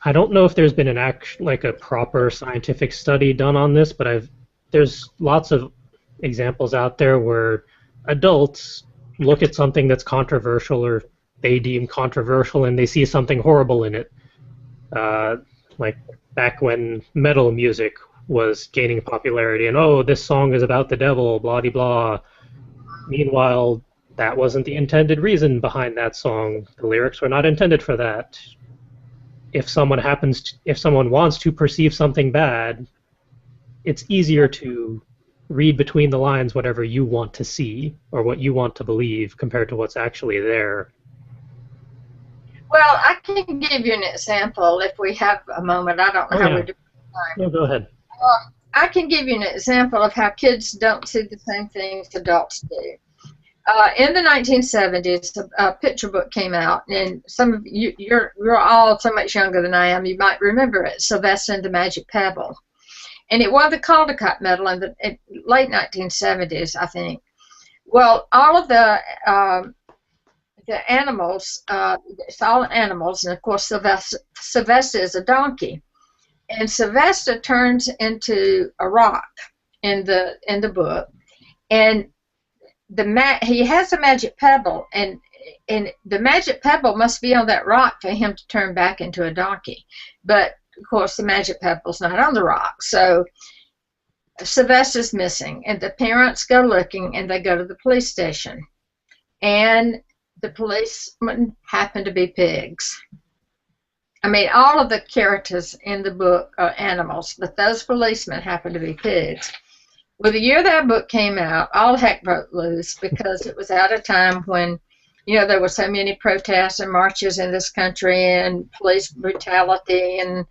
I don't know if there's been a proper scientific study done on this, but there's lots of examples out there where adults look at something that's controversial or they deem controversial and they see something horrible in it. Like back when metal music was gaining popularity, and oh, this song is about the devil, blah de blah. Meanwhile, that wasn't the intended reason behind that song. The lyrics were not intended for that. If someone wants to perceive something bad, it's easier to read between the lines whatever you want to see or what you want to believe compared to what's actually there. Well, I can give you an example if we have a moment. I don't know how we do it. No, go ahead. I can give you an example of how kids don't see the same things adults do. In the 1970s, a picture book came out, and some of you're all so much younger than I am. You might remember it, Sylvester and the Magic Pebble, and it won the Caldecott Medal in the late 1970s, I think. Well, all of the animals, it's all animals, and of course Sylvester is a donkey. and Sylvester turns into a rock in the book, and he has a magic pebble, and the magic pebble must be on that rock for him to turn back into a donkey. But of course, the magic pebble's not on the rock, so Sylvester's missing, and the parents go looking, and they go to the police station, and the policemen happen to be pigs. I mean, all of the characters in the book are animals, but those policemen happen to be pigs. Well, the year that book came out, all heck broke loose because it was at a time when, there were so many protests and marches in this country and police brutality, and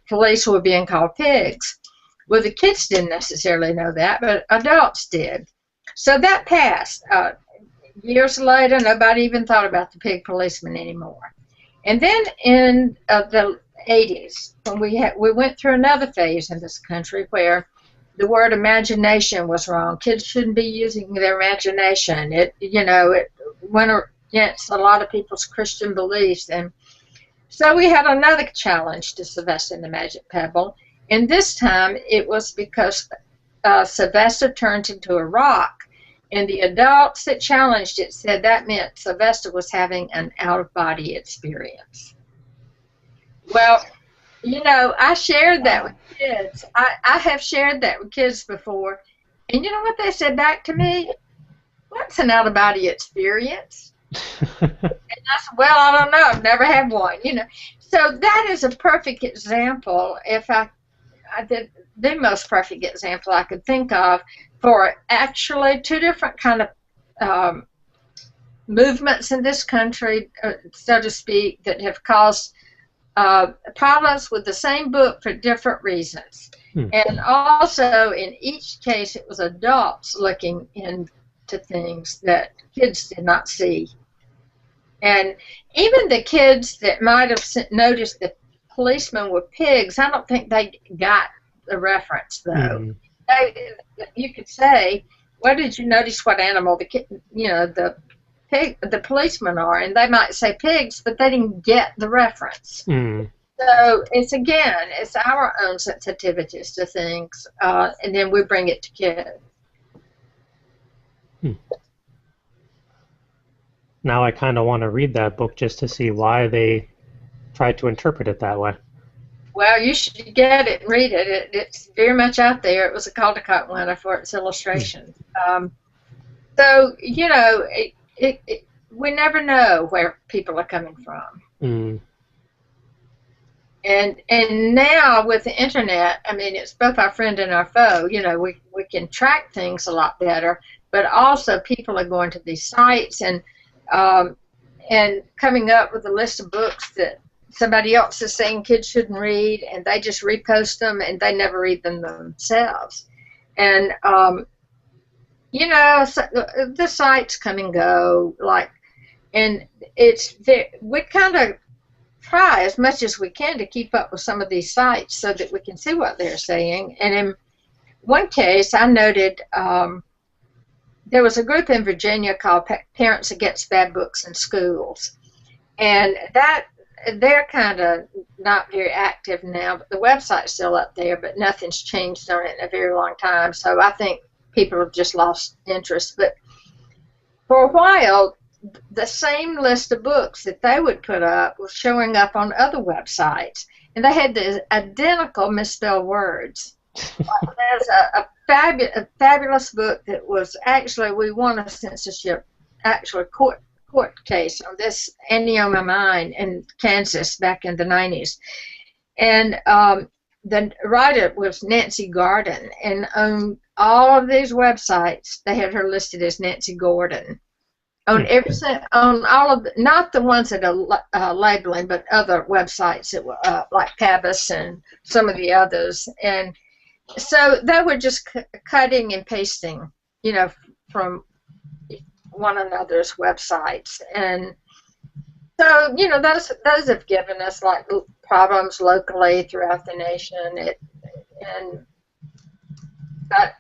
police were being called pigs. Well, the kids didn't necessarily know that, but adults did. So that passed. Years later, nobody even thought about the pig policeman anymore. And then in the 80s, when we went through another phase in this country where the word imagination was wrong. Kids shouldn't be using their imagination. It went against a lot of people's Christian beliefs. And so we had another challenge to Sylvester and the Magic Pebble. And this time it was because Sylvester turned into a rock. And the adults that challenged it said that meant Sylvester was having an out-of-body experience. Well, I shared that with kids. I have shared that with kids before. And you know what they said back to me? What's an out-of-body experience? And I said, well, I don't know. I've never had one, So that is a perfect example, if I did the most perfect example I could think of, for actually two different kind of movements in this country, so to speak, that have caused problems with the same book for different reasons. And also, in each case, it was adults looking into things that kids did not see. And even the kids that might have noticed the policemen were pigs, I don't think they got the reference, though. You could say, "What did you notice? What animal the policemen are?" And they might say pigs, but they didn't get the reference. So it's our own sensitivities to things, and then we bring it to kids. Now I kind of want to read that book just to see why they tried to interpret it that way. Well, you should get it and read it. It's very much out there. It was a Caldecott winner for its illustrations. So, we never know where people are coming from. And now with the internet, I mean, it's both our friend and our foe. We can track things a lot better, but also people are going to these sites and coming up with a list of books that somebody else is saying kids shouldn't read, and they just repost them, and they never read them themselves. And, the sites come and go, and we kind of try as much as we can to keep up with some of these sites so that we can see what they're saying. And in one case, I noted there was a group in Virginia called Parents Against Bad Books in Schools, and they're kind of not very active now, but the website's still up there, but nothing's changed on it in a very long time, so I think people have just lost interest. But for a while, the same list of books that they would put up was showing up on other websites, and they had the identical misspelled words. There's a fabulous book that was actually, we won a censorship, court case on this, Annie on My Mind, in Kansas back in the 90s. And the writer was Nancy Gordon, and on all of these websites, they had her listed as Nancy Gordon. On all of not the ones that are labeling, but other websites that were like Cabas and some of the others. And so they were just cutting and pasting, from one another's websites. And so, those have given us problems locally throughout the nation. But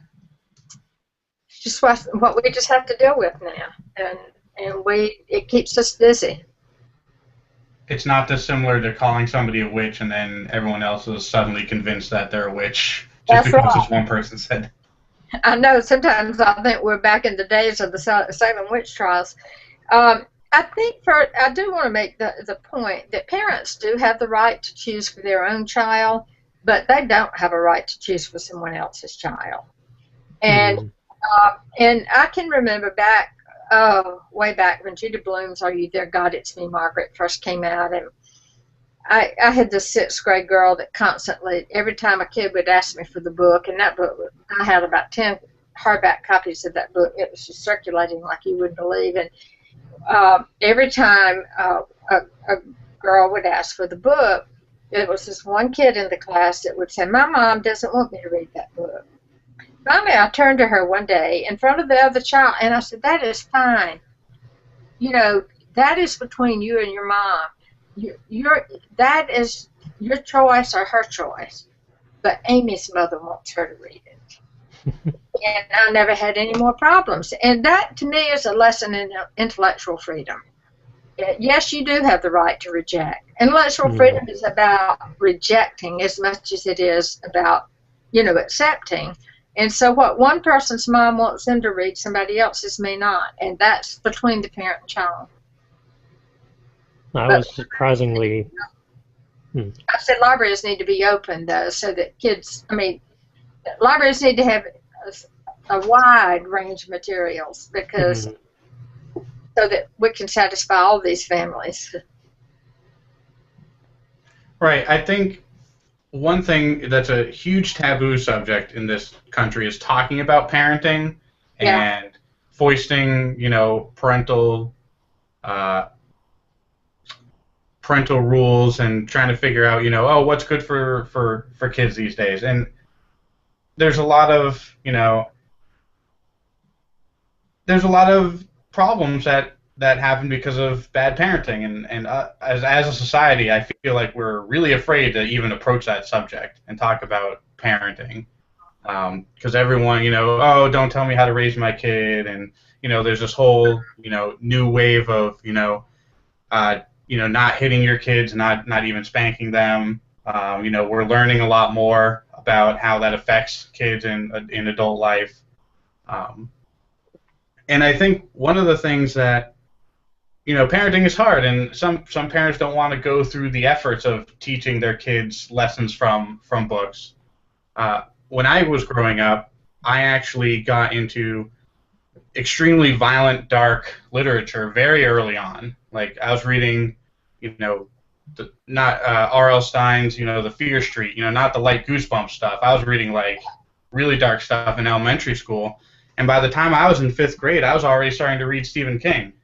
it's just what we just have to deal with now. And it keeps us busy. it's not dissimilar to calling somebody a witch and then everyone else is suddenly convinced that they're a witch just That's because right. this one person said. I know sometimes I think we're back in the days of the Salem witch trials. I do want to make the point that parents do have the right to choose for their own child, but they don't have a right to choose for someone else's child. And and I can remember way back when Judy Blume's "Are You There, God, It's Me, Margaret" first came out, and I had this 6th grade girl that constantly, every time a kid would ask me for the book, and that book, I had about 10 hardback copies of that book. It was just circulating like you wouldn't believe. And every time a girl would ask for the book, there was this one kid in the class that would say, "My mom doesn't want me to read that book." Finally, I turned to her one day in front of the other child, and I said, "That is fine. You know, that is between you and your mom. That is your choice or her choice. But Amy's mother wants her to read it." And I never had any more problems. And that, to me, is a lesson in intellectual freedom. Yes, you do have the right to reject. Intellectual freedom is about rejecting as much as it is about, accepting. And so what one person's mom wants them to read, somebody else's may not. And that's between the parent and child. I was surprisingly... I said libraries need to be open, though, so that libraries need to have a wide range of materials because so that we can satisfy all these families. Right. I think one thing that's a huge taboo subject in this country is talking about parenting and foisting, parental rules and trying to figure out, what's good for kids these days. And there's a lot of, problems that happen because of bad parenting. And as a society, I feel like we're really afraid to even approach that subject and talk about parenting. Because everyone, don't tell me how to raise my kid. And, there's this whole, new wave of, not hitting your kids, not even spanking them. We're learning a lot more about how that affects kids in adult life. And I think one of the things that, parenting is hard, and some parents don't want to go through the efforts of teaching their kids lessons from books. When I was growing up, I actually got into extremely violent, dark literature very early on. Like, I was reading, not R.L. Stine's, The Fear Street, not the light Goosebumps stuff. I was reading, like, really dark stuff in elementary school. And by the time I was in 5th grade, I was already starting to read Stephen King.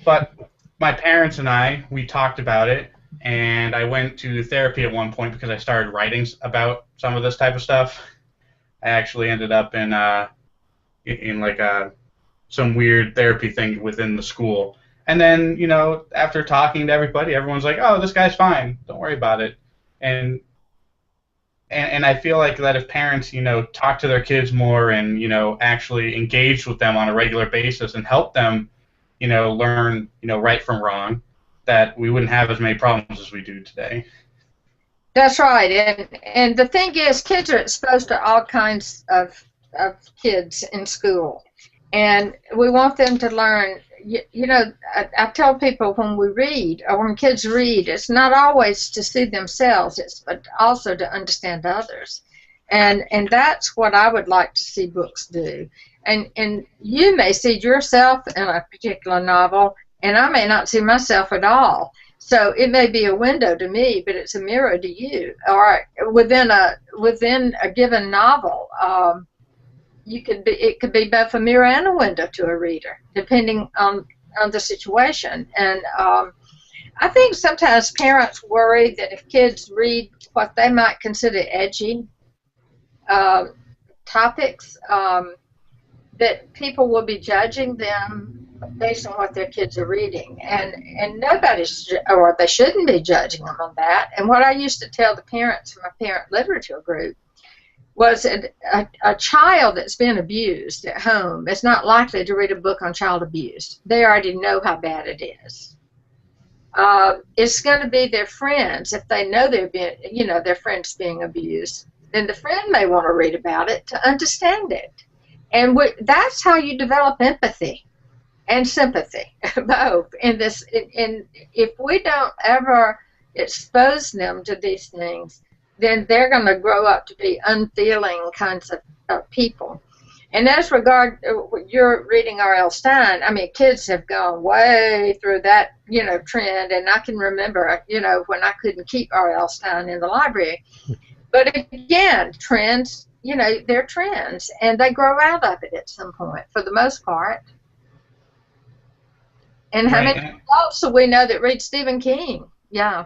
But my parents and we talked about it, and I went to therapy at one point because I started writing about some of this type of stuff. I actually ended up in some weird therapy thing within the school. And then, after talking to everybody, everyone's like, "Oh, this guy's fine. Don't worry about it." And I feel like that if parents, talk to their kids more and, actually engage with them on a regular basis and help them, learn, right from wrong, that we wouldn't have as many problems as we do today. That's right. And the thing is, kids are exposed to all kinds of kids in school. And we want them to learn. I tell people when we read, or when kids read, it's not always to see themselves, but also to understand others. And that's what I would like to see books do. And you may see yourself in a particular novel, and I may not see myself at all. So it may be a window to me, but it's a mirror to you. Or within a given novel, it could be both a mirror and a window to a reader, depending on the situation. And I think sometimes parents worry that if kids read what they might consider edgy topics, that people will be judging them based on what their kids are reading. And or they shouldn't be judging them on that. And what I used to tell the parents from my parent literature group was a child that's been abused at home is not likely to read a book on child abuse. They already know how bad it is. it's going to be their friends. If they know they're being, their friends being abused, then the friend may want to read about it to understand it. And that's how you develop empathy and sympathy, both. If we don't ever expose them to these things, then they're going to grow up to be unfeeling kinds of people. And as regard, you're reading R.L. Stine, I mean, kids have gone way through that, trend. And I can remember, when I couldn't keep R.L. Stine in the library. But again, trends, they're trends. And they grow out of it at some point, for the most part. And how many adults do we know that read Stephen King? Yeah.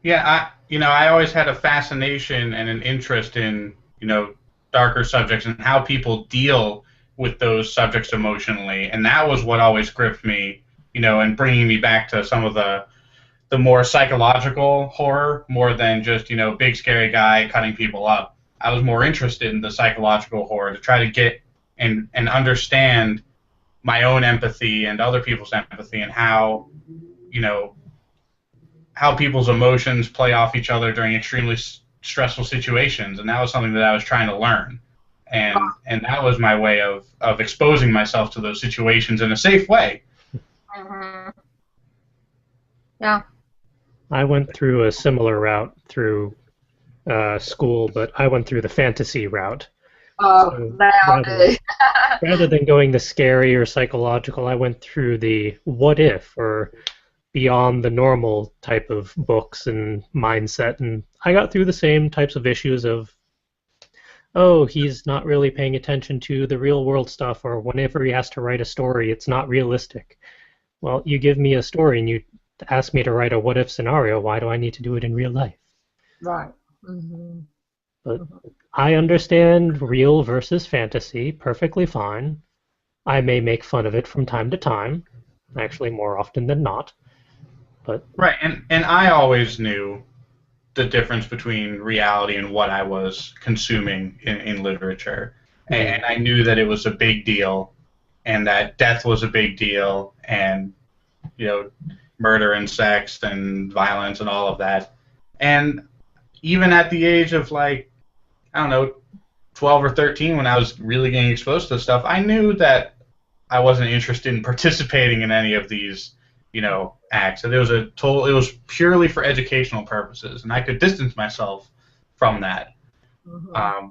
Yeah, I always had a fascination and an interest in, darker subjects and how people deal with those subjects emotionally, and that was what always gripped me, and bringing me back to some of the more psychological horror, more than just, big scary guy cutting people up. I was more interested in the psychological horror to try to get and understand my own empathy and other people's empathy, and how, how people's emotions play off each other during extremely stressful situations, and that was something that I was trying to learn, and that was my way of exposing myself to those situations in a safe way. Mm-hmm. Yeah. I went through a similar route through school, but I went through the fantasy route. Oh, So rather than going the scary or psychological, I went through the what if or beyond the normal type of books and mindset, and I got through the same types of issues of, oh, he's not really paying attention to the real world stuff, or whenever he has to write a story, it's not realistic. Well, you give me a story and you ask me to write a what if scenario, why do I need to do it in real life? Right. Mm-hmm. But I understand real versus fantasy perfectly fine. I may make fun of it from time to time, actually more often than not. But right, and I always knew the difference between reality and what I was consuming in literature. And I knew that it was a big deal, and that death was a big deal, and, murder and sex and violence and all of that. And even at the age of, 12 or 13, when I was really getting exposed to this stuff, I knew that I wasn't interested in participating in any of these, acts. And it was purely for educational purposes, and I could distance myself from that. Mm-hmm.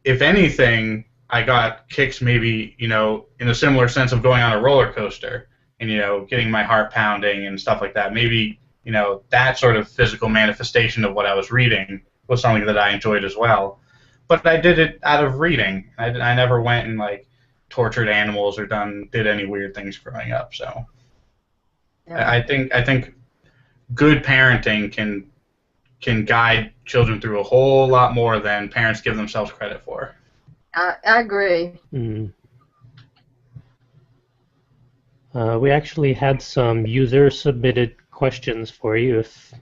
If anything, I got kicks maybe, in a similar sense of going on a roller coaster and, getting my heart pounding and stuff like that. Maybe, that sort of physical manifestation of what I was reading was something that I enjoyed as well. But I did it out of reading. I never went and, tortured animals or did any weird things growing up, so... Yeah. I think good parenting can guide children through a whole lot more than parents give themselves credit for. I agree. We actually had some user-submitted questions for you, if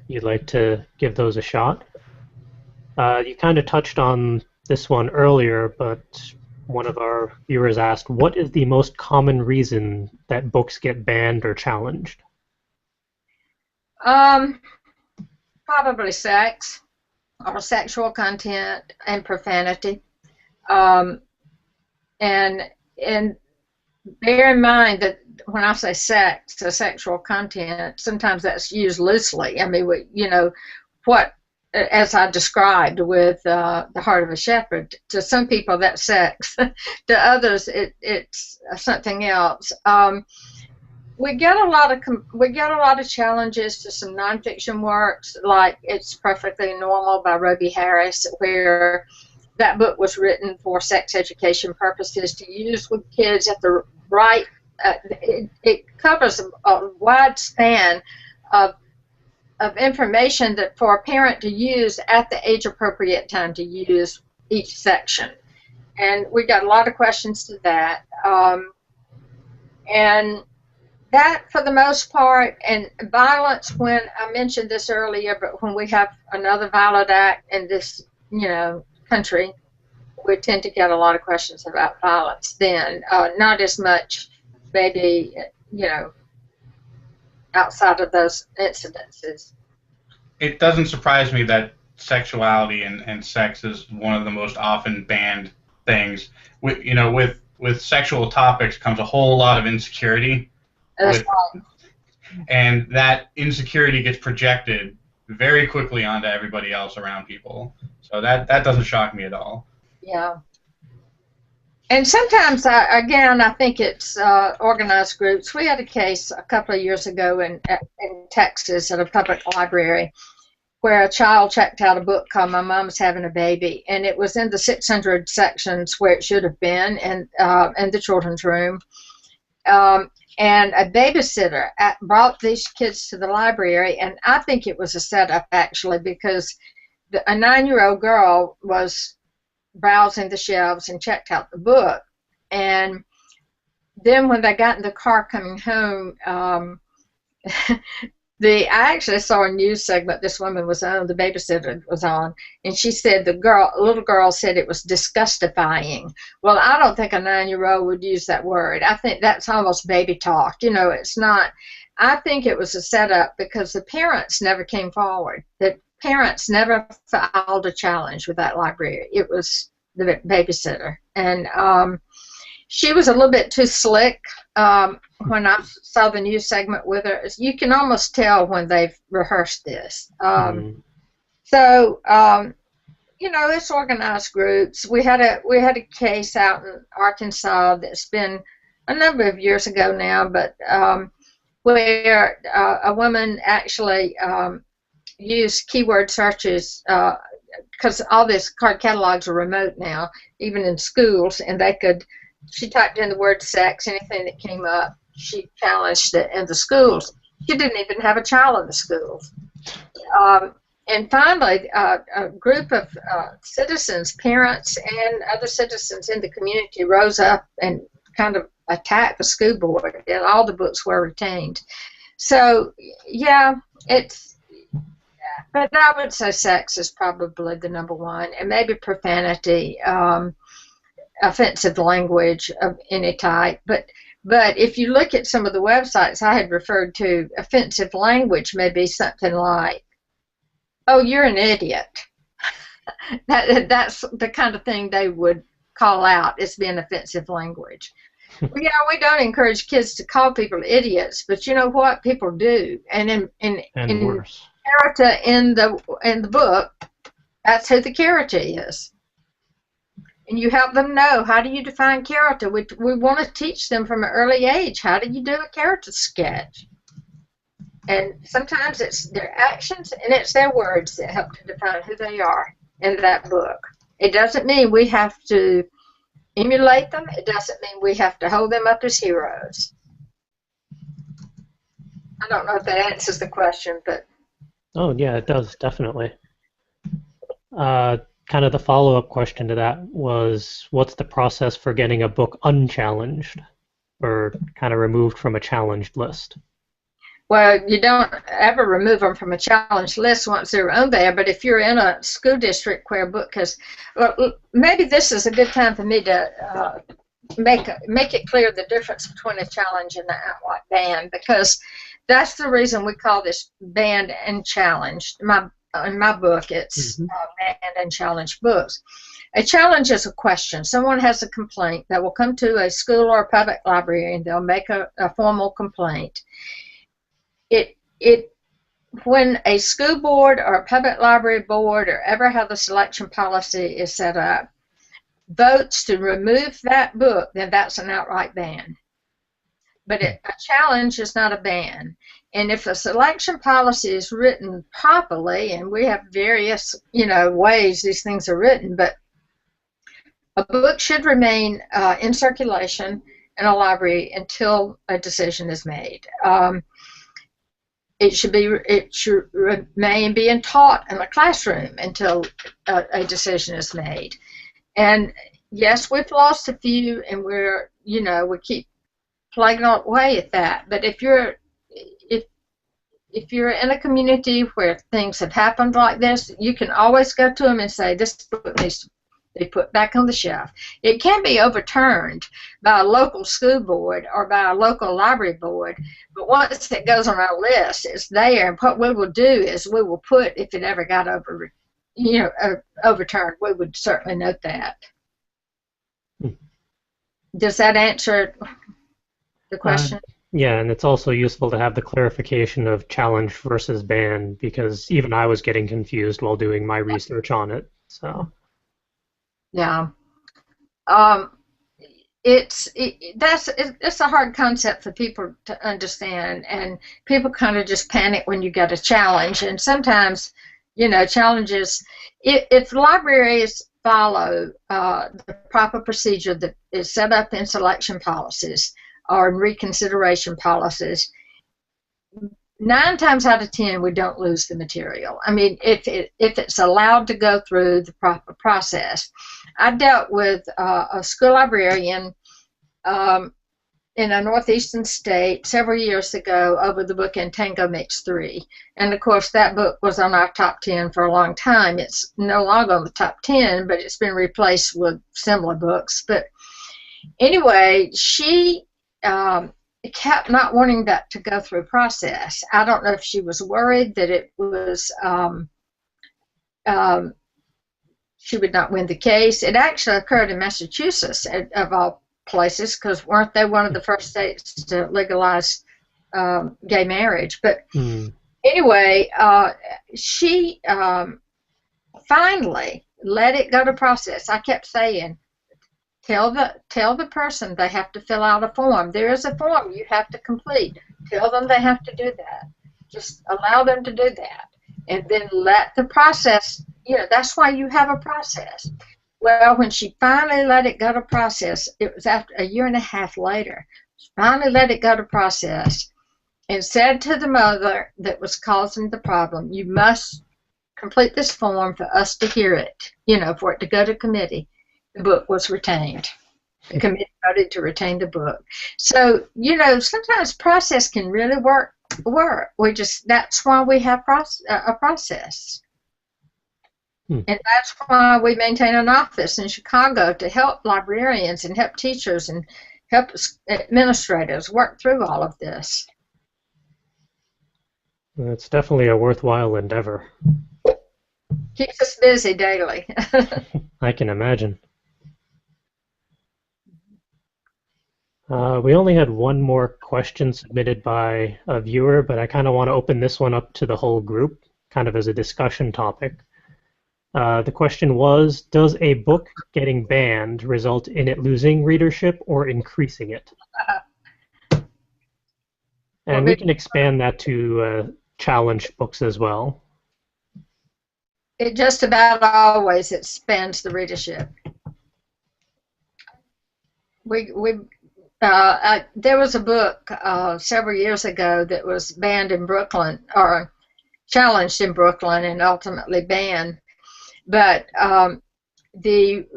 you'd like to give those a shot. You kind of touched on this one earlier, but one of our viewers asked, what is the most common reason that books get banned or challenged? Probably sex or sexual content and profanity. And bear in mind that when I say sex or sexual content, sometimes that's used loosely. I mean, as I described with The Heart of a Shepherd, to some people that's sex, to others it's something else. We get a lot of challenges to some nonfiction works, like It's Perfectly Normal by Roby Harris, where that book was written for sex education purposes to use with kids at the right. It covers a wide span of information that for a parent to use at the age-appropriate time to use each section. And we got a lot of questions to that. And that, for the most part, and violence, when I mentioned this earlier, but when we have another violent act in this, country, we tend to get a lot of questions about violence then. Not as much, maybe, outside of those incidences. It doesn't surprise me that sexuality and sex is one of the most often banned things. With sexual topics comes a whole lot of insecurity. That's right. And that insecurity gets projected very quickly onto everybody else around people. So that doesn't shock me at all. Yeah. And sometimes, I think it's organized groups. We had a case a couple of years ago in Texas at a public library where a child checked out a book called My Mom's Having a Baby, and it was in the 600 sections where it should have been, in the children's room. And a babysitter brought these kids to the library, and I think it was a setup, actually, because a 9-year-old girl was browsing the shelves and checked out the book. And then when they got in the car coming home, I actually saw a news segment this woman was on, the babysitter was on, and she said the little girl said it was disgustifying. Well, I don't think a 9-year-old would use that word. I think that's almost baby talk. It's not. I think it was a setup because the parents never came forward. The parents never filed a challenge with that library. It was the babysitter. And she was a little bit too slick when I saw the news segment with her. You can almost tell when they've rehearsed this. So, it's organized groups. We had a case out in Arkansas that's been a number of years ago now, but where a woman actually used keyword searches because all these card catalogs are remote now, even in schools, and she typed in the word sex, anything that came up, she challenged it in the schools. She didn't even have a child in the schools. And finally, a group of citizens, parents, and other citizens in the community rose up and kind of attacked the school board, and all the books were retained. So, yeah, but I would say sex is probably the number one, and maybe profanity, offensive language of any type. But if you look at some of the websites I had referred to, offensive language may be something like, "Oh, you're an idiot." That's the kind of thing they would call out as being offensive language. We don't encourage kids to call people idiots, but you know what? People do, and worse. Character in the book, that's who the character is. And you help them know, how do you define character? We want to teach them from an early age, how do you do a character sketch? And sometimes it's their actions and it's their words that help to define who they are in that book. It doesn't mean we have to emulate them. It doesn't mean we have to hold them up as heroes. I don't know if that answers the question, but... Oh, yeah, it does, definitely. Kind of the follow-up question to that was, what's the process for getting a book unchallenged or kind of removed from a challenged list? Well, you don't ever remove them from a challenged list once they're on there, but if you're in a school district where a book has... Well, maybe this is a good time for me to make it clear the difference between a challenge and an outright ban, because that's the reason we call this banned and challenged. In my book, it's banned and challenged books. A challenge is a question. Someone has a complaint that will come to a school or a public library, and they'll make a formal complaint. When a school board or a public library board, or ever how the selection policy is set up, votes to remove that book, then that's an outright ban. But a challenge is not a ban. And if a selection policy is written properly, and we have various, ways these things are written, but a book should remain in circulation in a library until a decision is made. It should remain being taught in a classroom until a decision is made. And yes, we've lost a few, and we keep plugging away at that. But if you're in a community where things have happened like this, you can always go to them and say, this book needs to They put back on the shelf. It can be overturned by a local school board or by a local library board, but once it goes on our list, it's there. And what we will do is we will put, if it ever got overturned, we would certainly note that. Does that answer the question? Yeah, and it's also useful to have the clarification of challenged versus banned, because even I was getting confused while doing my research on it. So. Yeah. It's a hard concept for people to understand, and people kind of just panic when you get a challenge. And sometimes, challenges, if libraries follow the proper procedure that is set up in selection policies or in reconsideration policies, 9 times out of 10 we don't lose the material. I mean, if it's allowed to go through the proper process. I dealt with a school librarian in a northeastern state several years ago over the book Tango Mix 3. And of course that book was on our top 10 for a long time. It's no longer on the top 10, but it's been replaced with similar books. But anyway, she kept not wanting that to go through process. I don't know if she was worried that it was she would not win the case. It actually occurred in Massachusetts, of all places, because weren't they one of the first states to legalize gay marriage? But anyway, she finally let it go to process. I kept saying, tell the person they have to fill out a form. There is a form you have to complete. Tell them they have to do that. Just allow them to do that. And then let the process, that's why you have a process. Well, when she finally let it go to process, it was after a year and a half later, she finally let it go to process and said to the mother that was causing the problem, you must complete this form for us to hear it, for it to go to committee. The book was retained. The committee voted to retain the book. So, sometimes process can really work. That's why we have a process. And that's why we maintain an office in Chicago to help librarians and help teachers and help administrators work through all of this. It's definitely a worthwhile endeavor. Keeps us busy daily. I can imagine. We only had one more question submitted by a viewer, but I kind of want to open this one up to the whole group, kind of as a discussion topic. The question was, does a book getting banned result in it losing readership or increasing it? And we can expand that to challenged books as well. It just about always expands the readership. There was a book several years ago that was banned in Brooklyn, or challenged in Brooklyn and ultimately banned. But it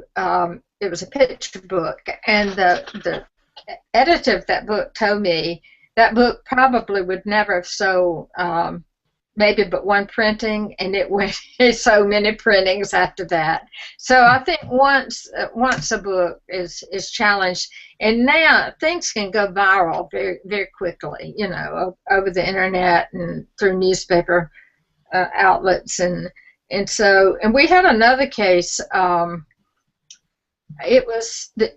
was a picture book, and the editor of that book told me that book probably would never have sold maybe but one printing, and it went so many printings after that. So I think once a book is challenged, and now things can go viral very, very quickly, over the internet and through newspaper outlets, and we had another case. It was the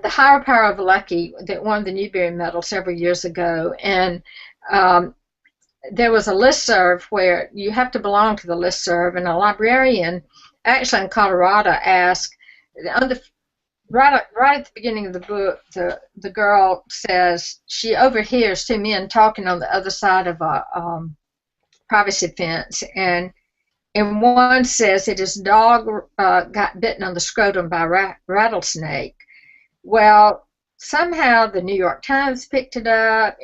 Higher Power of Lucky that won the Newbery Medal several years ago, and there was a listserv where you have to belong to the listserv, and a librarian, actually in Colorado, asked, right at the beginning of the book, the girl says she overhears 2 men talking on the other side of a privacy fence, and one says that his dog got bitten on the scrotum by a rattlesnake. Well, somehow the New York Times picked it up.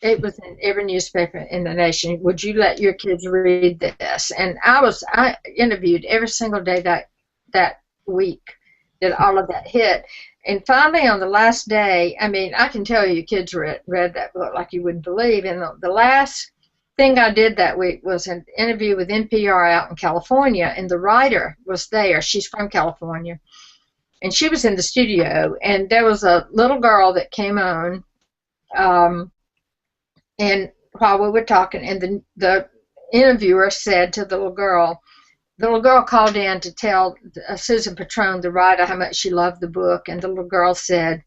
It was in every newspaper in the nation. Would you let your kids read this? And I interviewed every single day that week that all of that hit. And finally, on the last day, I mean, I can tell you kids read that book like you wouldn't believe. And the last thing I did that week was an interview with NPR out in California, and the writer was there. She's from California, and she was in the studio, and there was a little girl that came on, and while we were talking, and the interviewer said to the little girl called in to tell Susan Patrone, the writer, how much she loved the book, and the little girl said,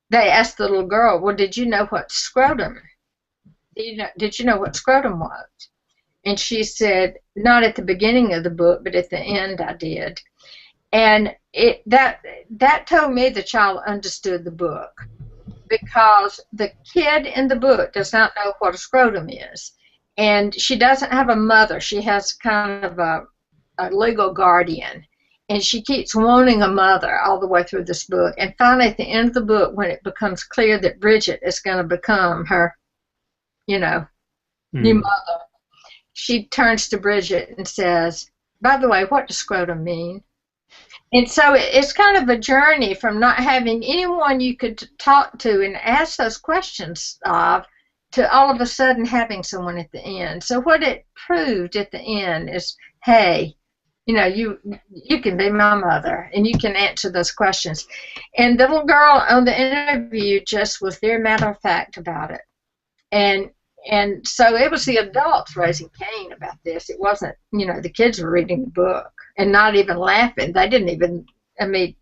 they asked the little girl, well, did you know what scrotum? Did you know what scrotum was? And she said, not at the beginning of the book, but at the end I did. And that told me the child understood the book, because the kid in the book does not know what a scrotum is. And she doesn't have a mother. She has kind of a legal guardian. And she keeps wanting a mother all the way through this book. And finally, at the end of the book, when it becomes clear that Bridget is going to become her, new mother, she turns to Bridget and says, by the way, what does scrotum mean? And so it's kind of a journey from not having anyone you could talk to and ask those questions of, to all of a sudden having someone at the end. So what it proved at the end is, hey, you can be my mother, and you can answer those questions. And the little girl on the interview just was very matter-of-fact about it. And so it was the adults raising Cain about this. It wasn't, the kids were reading the book and not even laughing. They didn't even, they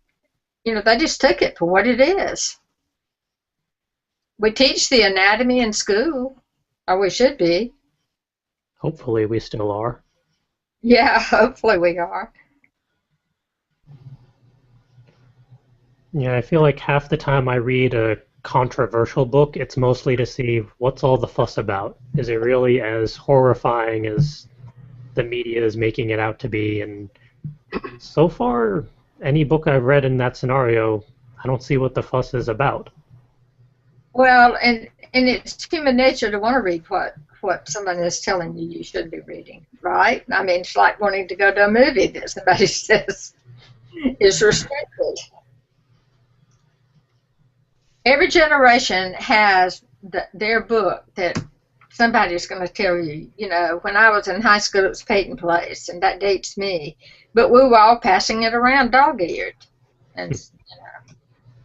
just took it for what it is. We teach the anatomy in school, or we should be. Hopefully we still are. Yeah, hopefully we are. Yeah, I feel like half the time I read a controversial book, it's mostly to see what's all the fuss about. Is it really as horrifying as the media is making it out to be? And so far, any book I've read in that scenario, I don't see what the fuss is about. Well, and it's human nature to want to read what somebody is telling you should be reading, right? I mean, it's like wanting to go to a movie that somebody says is restricted. Every generation has their book that somebody's going to tell you. When I was in high school, it was Peyton Place, and that dates me. But we were all passing it around dog-eared. And,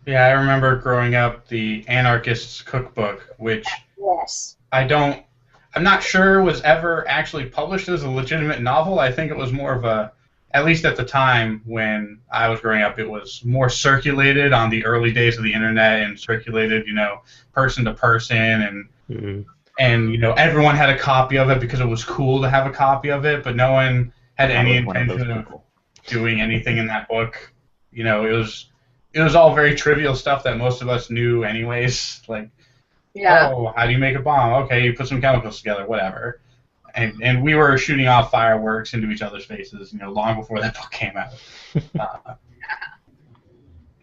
Yeah, I remember growing up the Anarchist's Cookbook, which yes. I'm not sure was ever actually published as a legitimate novel. I think it was more of at least at the time when I was growing up, it was more circulated on the early days of the internet and circulated, person to person, and everyone had a copy of it because it was cool to have a copy of it, but no one had any intention of doing anything in that book. It was all very trivial stuff that most of us knew anyways, like, oh, how do you make a bomb? Okay, you put some chemicals together, whatever. And we were shooting off fireworks into each other's faces, long before that book came out.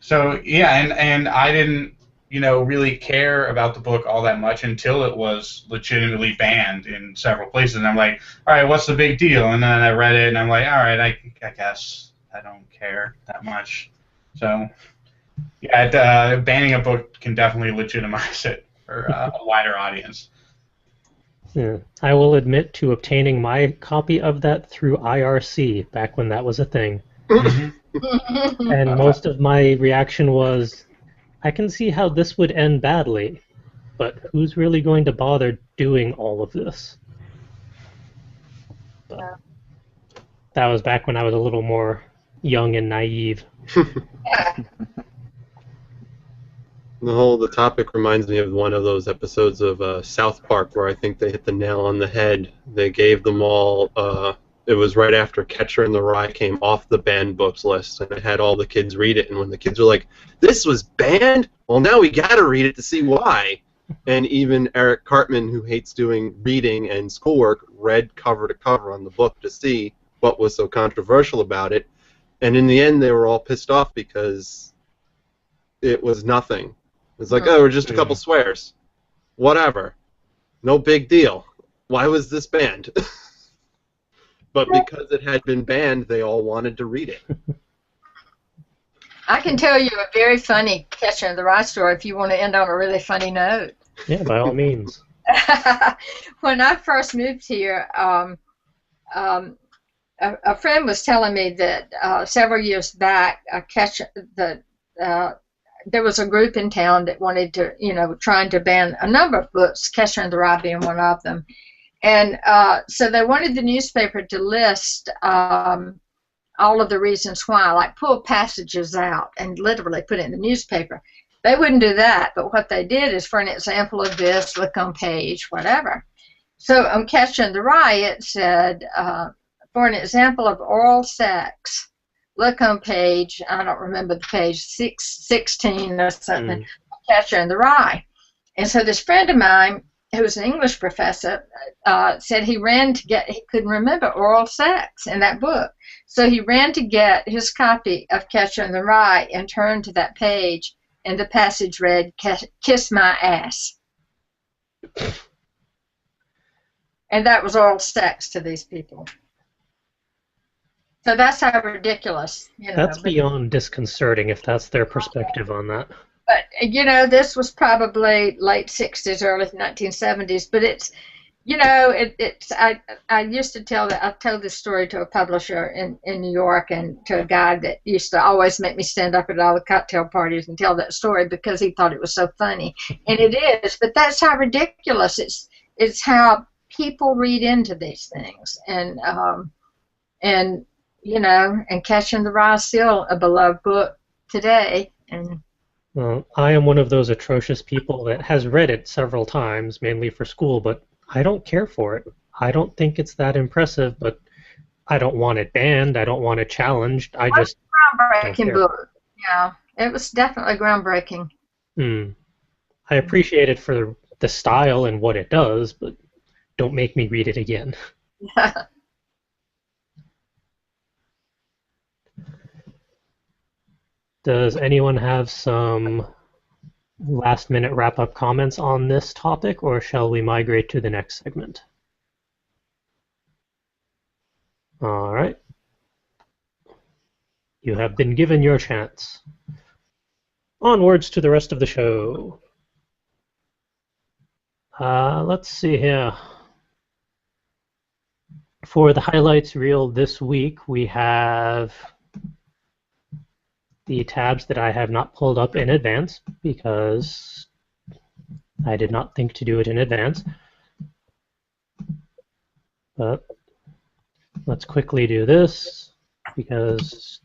So, yeah, and I didn't, really care about the book all that much until it was legitimately banned in several places. And I'm like, all right, what's the big deal? And then I read it, and I'm like, all right, I guess I don't care that much. So, yeah, banning a book can definitely legitimize it for a wider audience. Yeah. I will admit to obtaining my copy of that through IRC back when that was a thing. And most of my reaction was, I can see how this would end badly, but who's really going to bother doing all of this? But that was back when I was a little more young and naive. The topic reminds me of one of those episodes of South Park where I think they hit the nail on the head. They gave them all, it was right after Catcher in the Rye came off the banned books list, and it had all the kids read it, and when the kids were like, this was banned? Well, now we gotta read it to see why. And even Eric Cartman, who hates doing reading and schoolwork, read cover to cover on the book to see what was so controversial about it. And in the end, they were all pissed off because it was nothing. It's like, oh, we're just a couple swears. Whatever. No big deal. Why was this banned? But because it had been banned, they all wanted to read it. I can tell you a very funny Catcher in the Rye story if you want to end on a really funny note. Yeah, by all means. When I first moved here, a friend was telling me that several years back, there was a group in town that wanted to, trying to ban a number of books, Catcher in the Rye being one of them. And so they wanted the newspaper to list all of the reasons why, like pull passages out and literally put it in the newspaper. They wouldn't do that, but what they did is, for an example of this, look on page whatever. So on Catcher in the Rye, it said, for an example of oral sex, look on page, I don't remember the page, 16 or something, Catcher in the Rye. And so this friend of mine, who was an English professor, said he couldn't remember oral sex in that book. So he ran to get his copy of Catcher in the Rye and turned to that page, and the passage read, "Kiss my ass." And that was oral sex to these people. So that's how ridiculous, That's beyond disconcerting if that's their perspective on that. But, this was probably late 60s, early 1970s. But it's, I used to I've told this story to a publisher in New York and to a guy that used to always make me stand up at all the cocktail parties and tell that story because he thought it was so funny. And it is, but that's how ridiculous. It's how people read into these things. And Catcher in the Rye is still a beloved book today. And well, I am one of those atrocious people that has read it several times, mainly for school, but I don't care for it. I don't think it's that impressive, but I don't want it banned. I don't want it challenged. I just groundbreaking book. Yeah, it was definitely groundbreaking. I appreciate it for the style and what it does, but don't make me read it again. Does anyone have some last-minute wrap-up comments on this topic, or shall we migrate to the next segment? All right. You have been given your chance. Onwards to the rest of the show. Let's see here. For the highlights reel this week, we have the tabs that I have not pulled up in advance because I did not think to do it in advance. But let's quickly do this because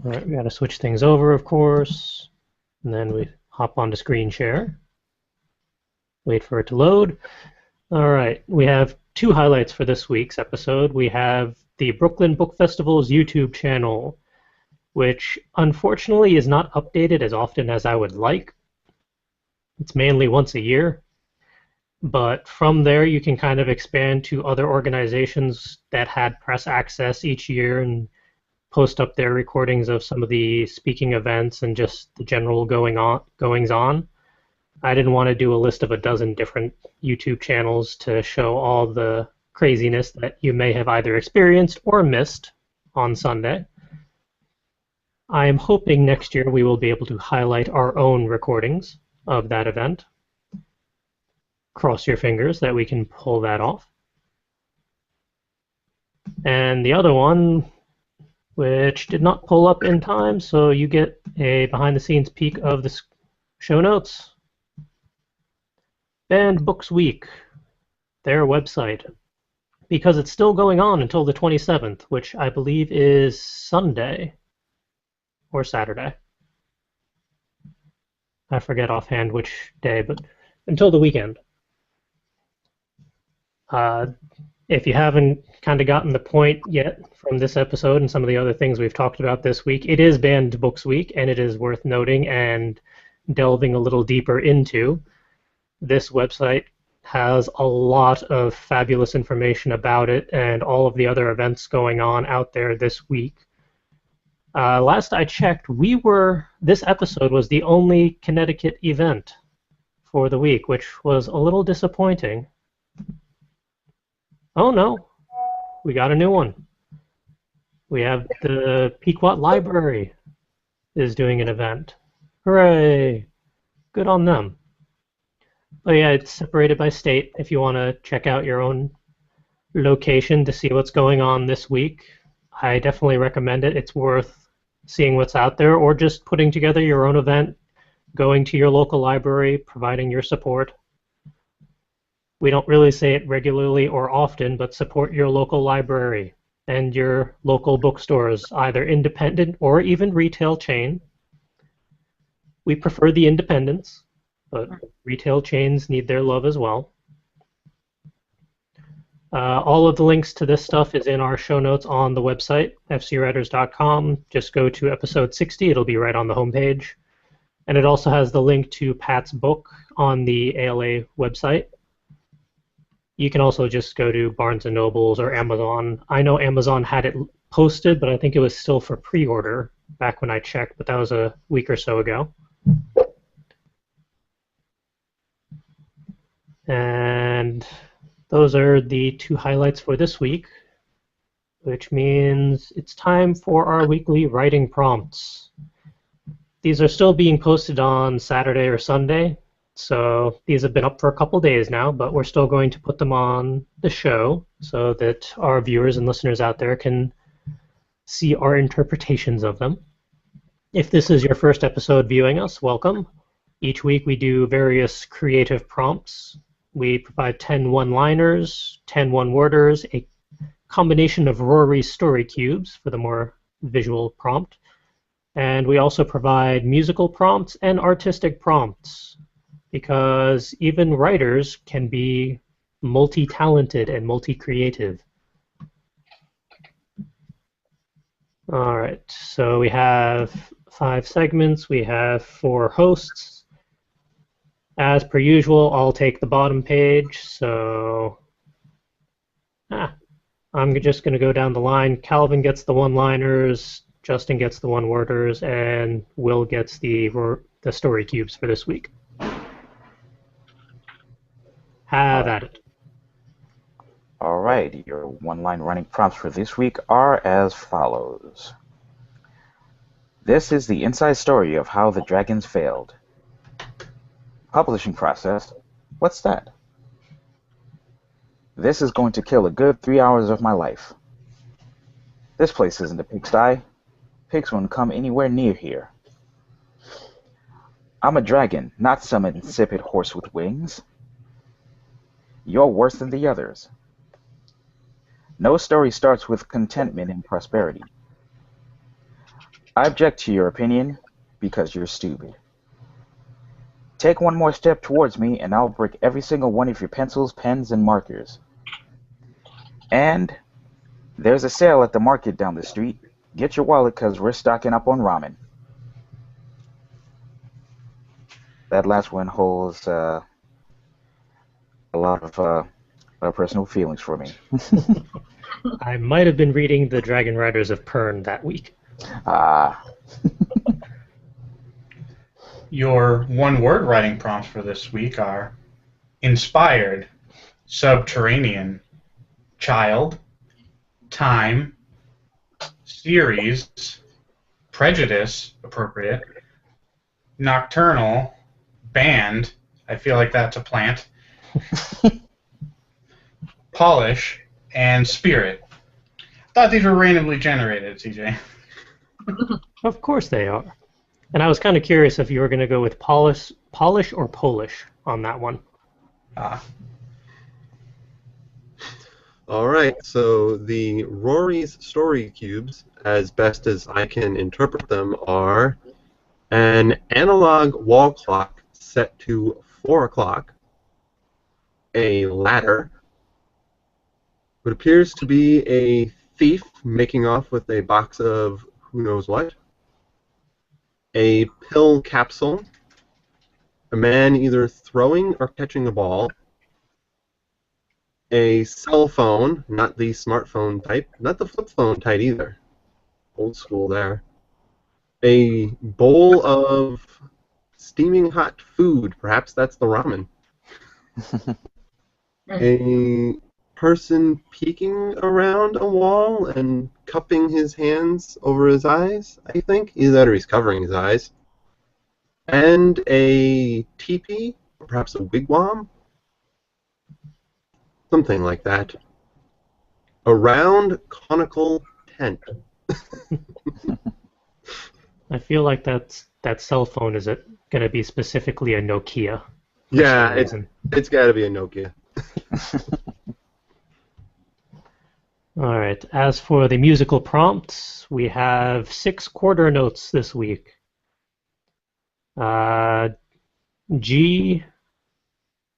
we got to switch things over, of course, and then we hop onto screen share. Wait for it to load. All right, we have two highlights for this week's episode. We have the Brooklyn Book Festival's YouTube channel, which unfortunately is not updated as often as I would like. It's mainly once a year. But from there, you can kind of expand to other organizations that had press access each year and post up their recordings of some of the speaking events and just the general goings-on. I didn't want to do a list of a dozen different YouTube channels to show all the craziness that you may have either experienced or missed on Sunday. I am hoping next year we will be able to highlight our own recordings of that event. Cross your fingers that we can pull that off. And the other one, which did not pull up in time, so you get a behind-the-scenes peek of the show notes. Banned Books Week, their website, because it's still going on until the 27th, which I believe is Sunday. Or Saturday. I forget offhand which day, but until the weekend. If you haven't kind of gotten the point yet from this episode and some of the other things we've talked about this week, it is Banned Books Week, and it is worth noting and delving a little deeper into. This website has a lot of fabulous information about it and all of the other events going on out there this week. Last I checked, this episode was the only Connecticut event for the week, which was a little disappointing. Oh no, we got a new one. We have the Pequot Library is doing an event. Hooray! Good on them. But yeah, it's separated by state. If you want to check out your own location to see what's going on this week, I definitely recommend it. It's worth seeing what's out there, or just putting together your own event, going to your local library, providing your support. We don't really say it regularly or often, but support your local library and your local bookstores, either independent or even retail chain. We prefer the independents, but retail chains need their love as well. All of the links to this stuff is in our show notes on the website, fcwriters.com. Just go to episode 60. It'll be right on the homepage. And it also has the link to Pat's book on the ALA website. You can also just go to Barnes & Nobles or Amazon. I know Amazon had it posted, but I think it was still for pre-order back when I checked, but that was a week or so ago. And those are the two highlights for this week, which means it's time for our weekly writing prompts. These are still being posted on Saturday or Sunday, so these have been up for a couple days now, but we're still going to put them on the show so that our viewers and listeners out there can see our interpretations of them. If this is your first episode viewing us, welcome. Each week we do various creative prompts. We provide 10 one-liners, 10 one-worders, a combination of Rory's story cubes for the more visual prompt, and we also provide musical prompts and artistic prompts, because even writers can be multi-talented and multi-creative. All right, so we have 5 segments. We have 4 hosts. As per usual, I'll take the bottom page, so I'm just going to go down the line. Calvin gets the one-liners, Justin gets the one-worders, and Will gets the story cubes for this week. Have at it. All right, your one-line running prompts for this week are as follows. This is the inside story of how the dragons failed. Publishing process? What's that? This is going to kill a good 3 hours of my life. This place isn't a pigsty. Pigs won't come anywhere near here. I'm a dragon, not some insipid horse with wings. You're worse than the others. No story starts with contentment and prosperity. I object to your opinion because you're stupid. Take one more step towards me and I'll break every single one of your pencils, pens, and markers. And there's a sale at the market down the street. Get your wallet because we're stocking up on ramen. That last one holds a lot of personal feelings for me. I might have been reading the Dragon Riders of Pern that week. Your one-word writing prompts for this week are inspired, subterranean, child, time, series, prejudice, appropriate, nocturnal, band, I feel like that's a plant, polish, and spirit. Thought these were randomly generated, CJ. Of course they are. And I was kind of curious if you were going to go with polish or Polish on that one. All right, so the Rory's story cubes, as best as I can interpret them, are an analog wall clock set to 4 o'clock, a ladder, what appears to be a thief making off with a box of who knows what, a pill capsule, a man either throwing or catching a ball, a cell phone, not the smartphone type, not the flip phone type either, old school there, a bowl of steaming hot food, perhaps that's the ramen, a person peeking around a wall and cupping his hands over his eyes, I think. Either that or he's covering his eyes. And a teepee or perhaps a wigwam? Something like that. A round, conical tent. I feel like that cell phone is going to be specifically a Nokia. Yeah, For some reason. it's got to be a Nokia. All right. As for the musical prompts, we have 6 quarter notes this week. G,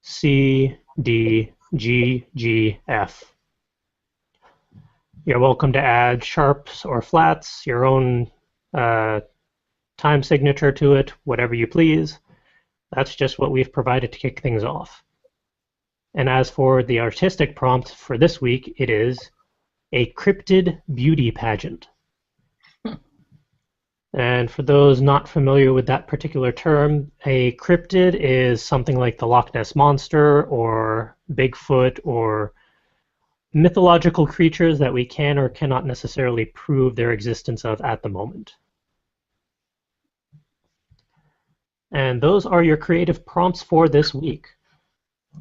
C, D, G, G, F. You're welcome to add sharps or flats, your own time signature to it, whatever you please. That's just what we've provided to kick things off. And as for the artistic prompt for this week, it is a cryptid beauty pageant. And for those not familiar with that particular term, a cryptid is something like the Loch Ness Monster or Bigfoot or mythological creatures that we can or cannot necessarily prove their existence of at the moment. And those are your creative prompts for this week.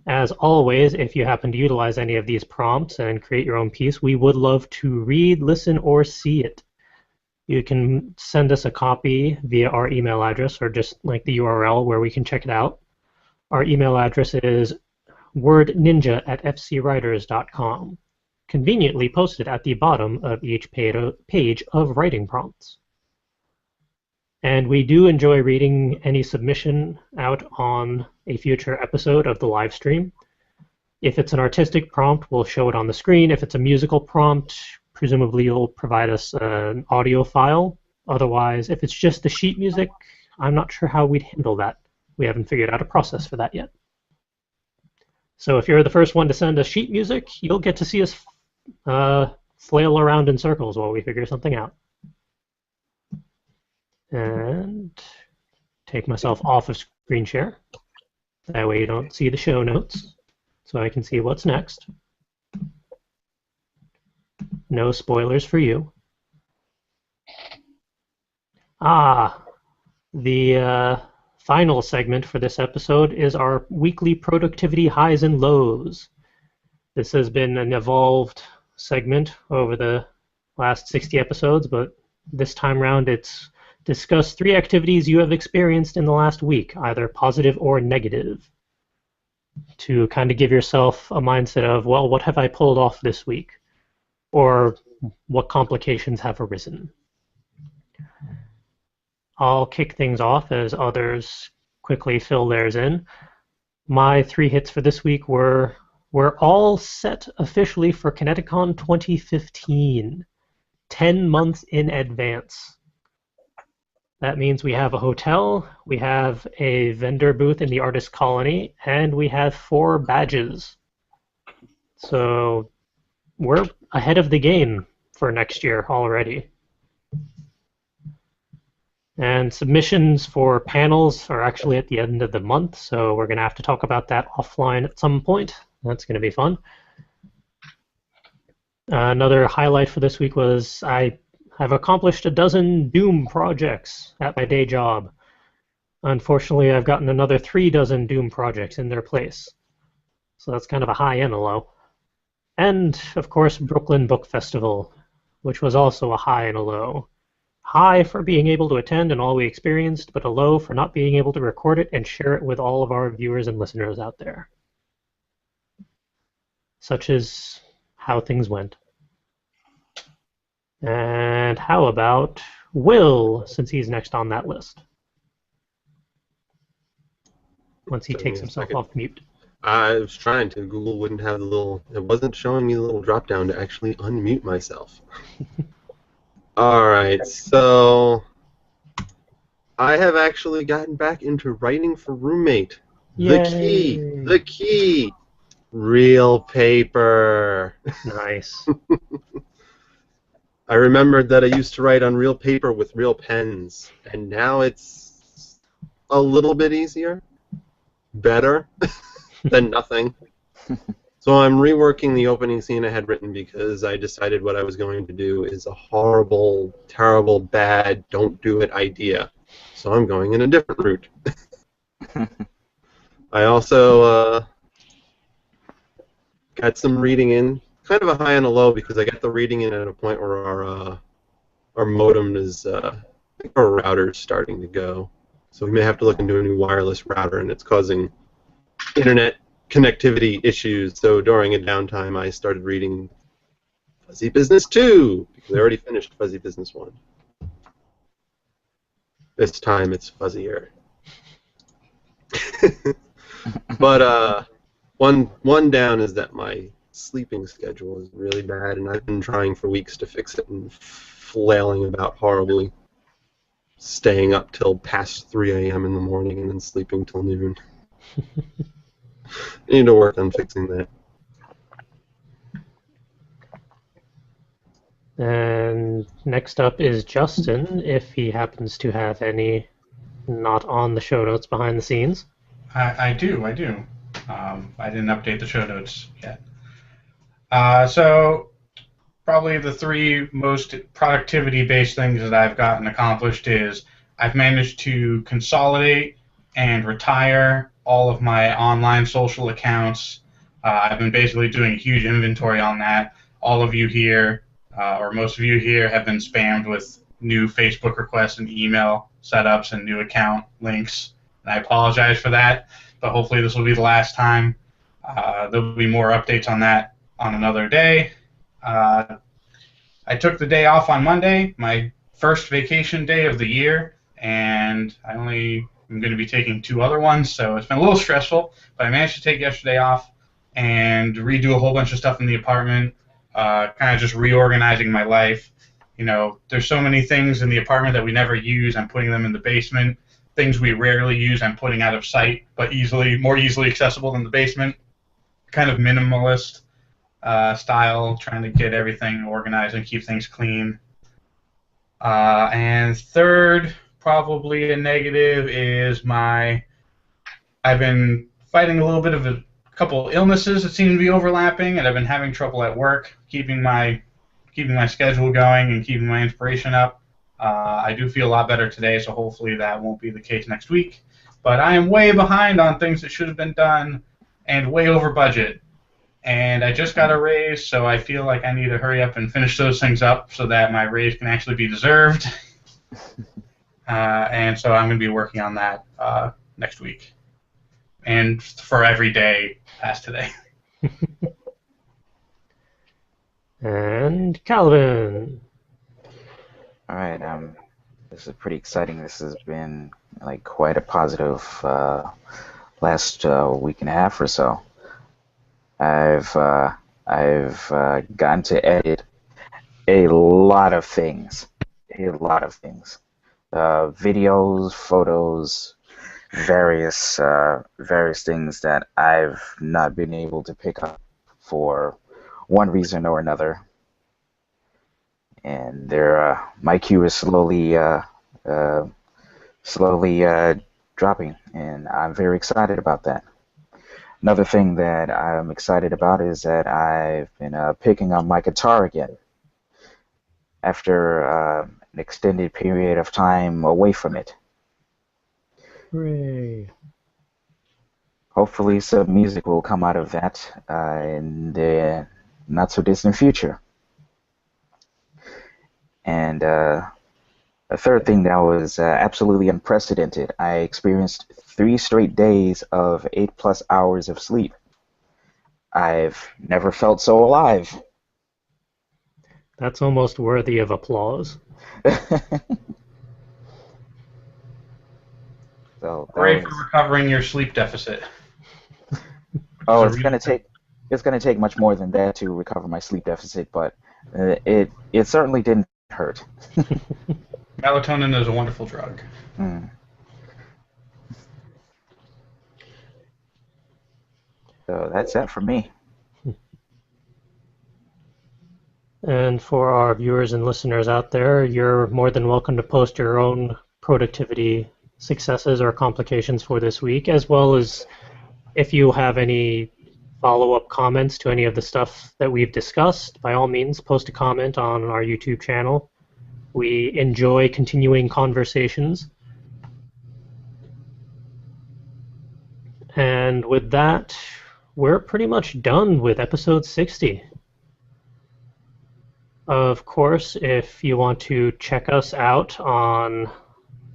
As always, if you happen to utilize any of these prompts and create your own piece, we would love to read, listen, or see it. You can send us a copy via our email address or just like the URL where we can check it out. Our email address is wordninja@fcwriters.com, conveniently posted at the bottom of each page of writing prompts. And we do enjoy reading any submission out on a future episode of the live stream. If it's an artistic prompt, we'll show it on the screen. If it's a musical prompt, presumably you'll provide us an audio file. Otherwise, if it's just the sheet music, I'm not sure how we'd handle that. We haven't figured out a process for that yet. So if you're the first one to send us sheet music, you'll get to see us flail around in circles while we figure something out. And take myself off of screen share. That way you don't see the show notes, so I can see what's next. No spoilers for you. The final segment for this episode is our weekly productivity highs and lows. This has been an evolved segment over the last 60 episodes, but this time around it's discuss 3 activities you have experienced in the last week, either positive or negative, to kind of give yourself a mindset of, well, what have I pulled off this week? Or what complications have arisen? I'll kick things off as others quickly fill theirs in. My 3 hits for this week were, we're all set officially for Kineticon 2015, 10 months in advance. That means we have a hotel, we have a vendor booth in the artist colony, and we have 4 badges. So we're ahead of the game for next year already. And submissions for panels are actually at the end of the month, so we're going to have to talk about that offline at some point. That's going to be fun. Another highlight for this week was I've accomplished a dozen Doom projects at my day job. Unfortunately, I've gotten another 3 dozen Doom projects in their place. So that's kind of a high and a low. And, of course, Brooklyn Book Festival, which was also a high and a low. High for being able to attend and all we experienced, but a low for not being able to record it and share it with all of our viewers and listeners out there. Such is how things went. And how about Will, since he's next on that list? Once he takes himself off mute. I was trying to. Google wouldn't have the little... It wasn't showing me the little drop-down to actually unmute myself. Alright, so... I have actually gotten back into writing for Roommate. Yay. The key! Real paper. Nice. I remembered that I used to write on real paper with real pens, and now it's a little bit easier, better than nothing. So I'm reworking the opening scene I had written because I decided what I was going to do is a horrible, terrible, bad, don't do it idea. So I'm going in a different route. I also got some reading in, kind of a high and a low, because I got the reading in at a point where our modem is, I think our router's starting to go. So we may have to look into a new wireless router, and it's causing internet connectivity issues. So during a downtime, I started reading Fuzzy Business 2, because I already finished Fuzzy Business 1. This time it's fuzzier. But one down is that my sleeping schedule is really bad, and I've been trying for weeks to fix it and flailing about horribly, staying up till past 3 a.m. in the morning and then sleeping till noon. I need to work on fixing that. And next up is Justin, if he happens to have any not on the show notes behind the scenes. I do. I didn't update the show notes yet. So probably the three most productivity-based things that I've gotten accomplished is I've managed to consolidate and retire all of my online social accounts. I've been basically doing a huge inventory on that. All of you here, or most of you here, have been spammed with new Facebook requests and email setups and new account links. And I apologize for that, but hopefully this will be the last time. There'll be more updates on that on another day. I took the day off on Monday, my first vacation day of the year, and I'm going to be taking 2 other ones, so it's been a little stressful, but I managed to take yesterday off and redo a whole bunch of stuff in the apartment, kind of just reorganizing my life. You know, there's so many things in the apartment that we never use. I'm putting them in the basement. Things we rarely use, I'm putting out of sight, but more easily accessible than the basement. Kind of minimalist style, trying to get everything organized and keep things clean. And third, probably a negative, is I've been fighting a little bit of a couple illnesses that seem to be overlapping, and I've been having trouble at work keeping my schedule going and keeping my inspiration up. I do feel a lot better today, so hopefully that won't be the case next week. But I am way behind on things that should have been done and way over budget. And I just got a raise, so I feel like I need to hurry up and finish those things up so that my raise can actually be deserved. And so I'm going to be working on that next week. And for every day past today. And Calvin. All right. This is pretty exciting. This has been like quite a positive last week and a half or so. I've gotten to edit a lot of things. Videos, photos, various things that I've not been able to pick up for one reason or another. And my queue is slowly dropping, and I'm very excited about that. Another thing that I'm excited about is that I've been picking up my guitar again after an extended period of time away from it. Hooray. Hopefully some music will come out of that in the not-so-distant future. And a third thing that was absolutely unprecedented, I experienced 3 straight days of 8+ hours of sleep. I've never felt so alive. That's almost worthy of applause. So Great for recovering your sleep deficit. Oh, it's gonna take much more than that to recover my sleep deficit, but it certainly didn't hurt. Melatonin is a wonderful drug. Mm. So that's it for me. And for our viewers and listeners out there, you're more than welcome to post your own productivity successes or complications for this week, as well as if you have any follow-up comments to any of the stuff that we've discussed, by all means, post a comment on our YouTube channel. We enjoy continuing conversations. And with that, we're pretty much done with episode 60. Of course, if you want to check us out on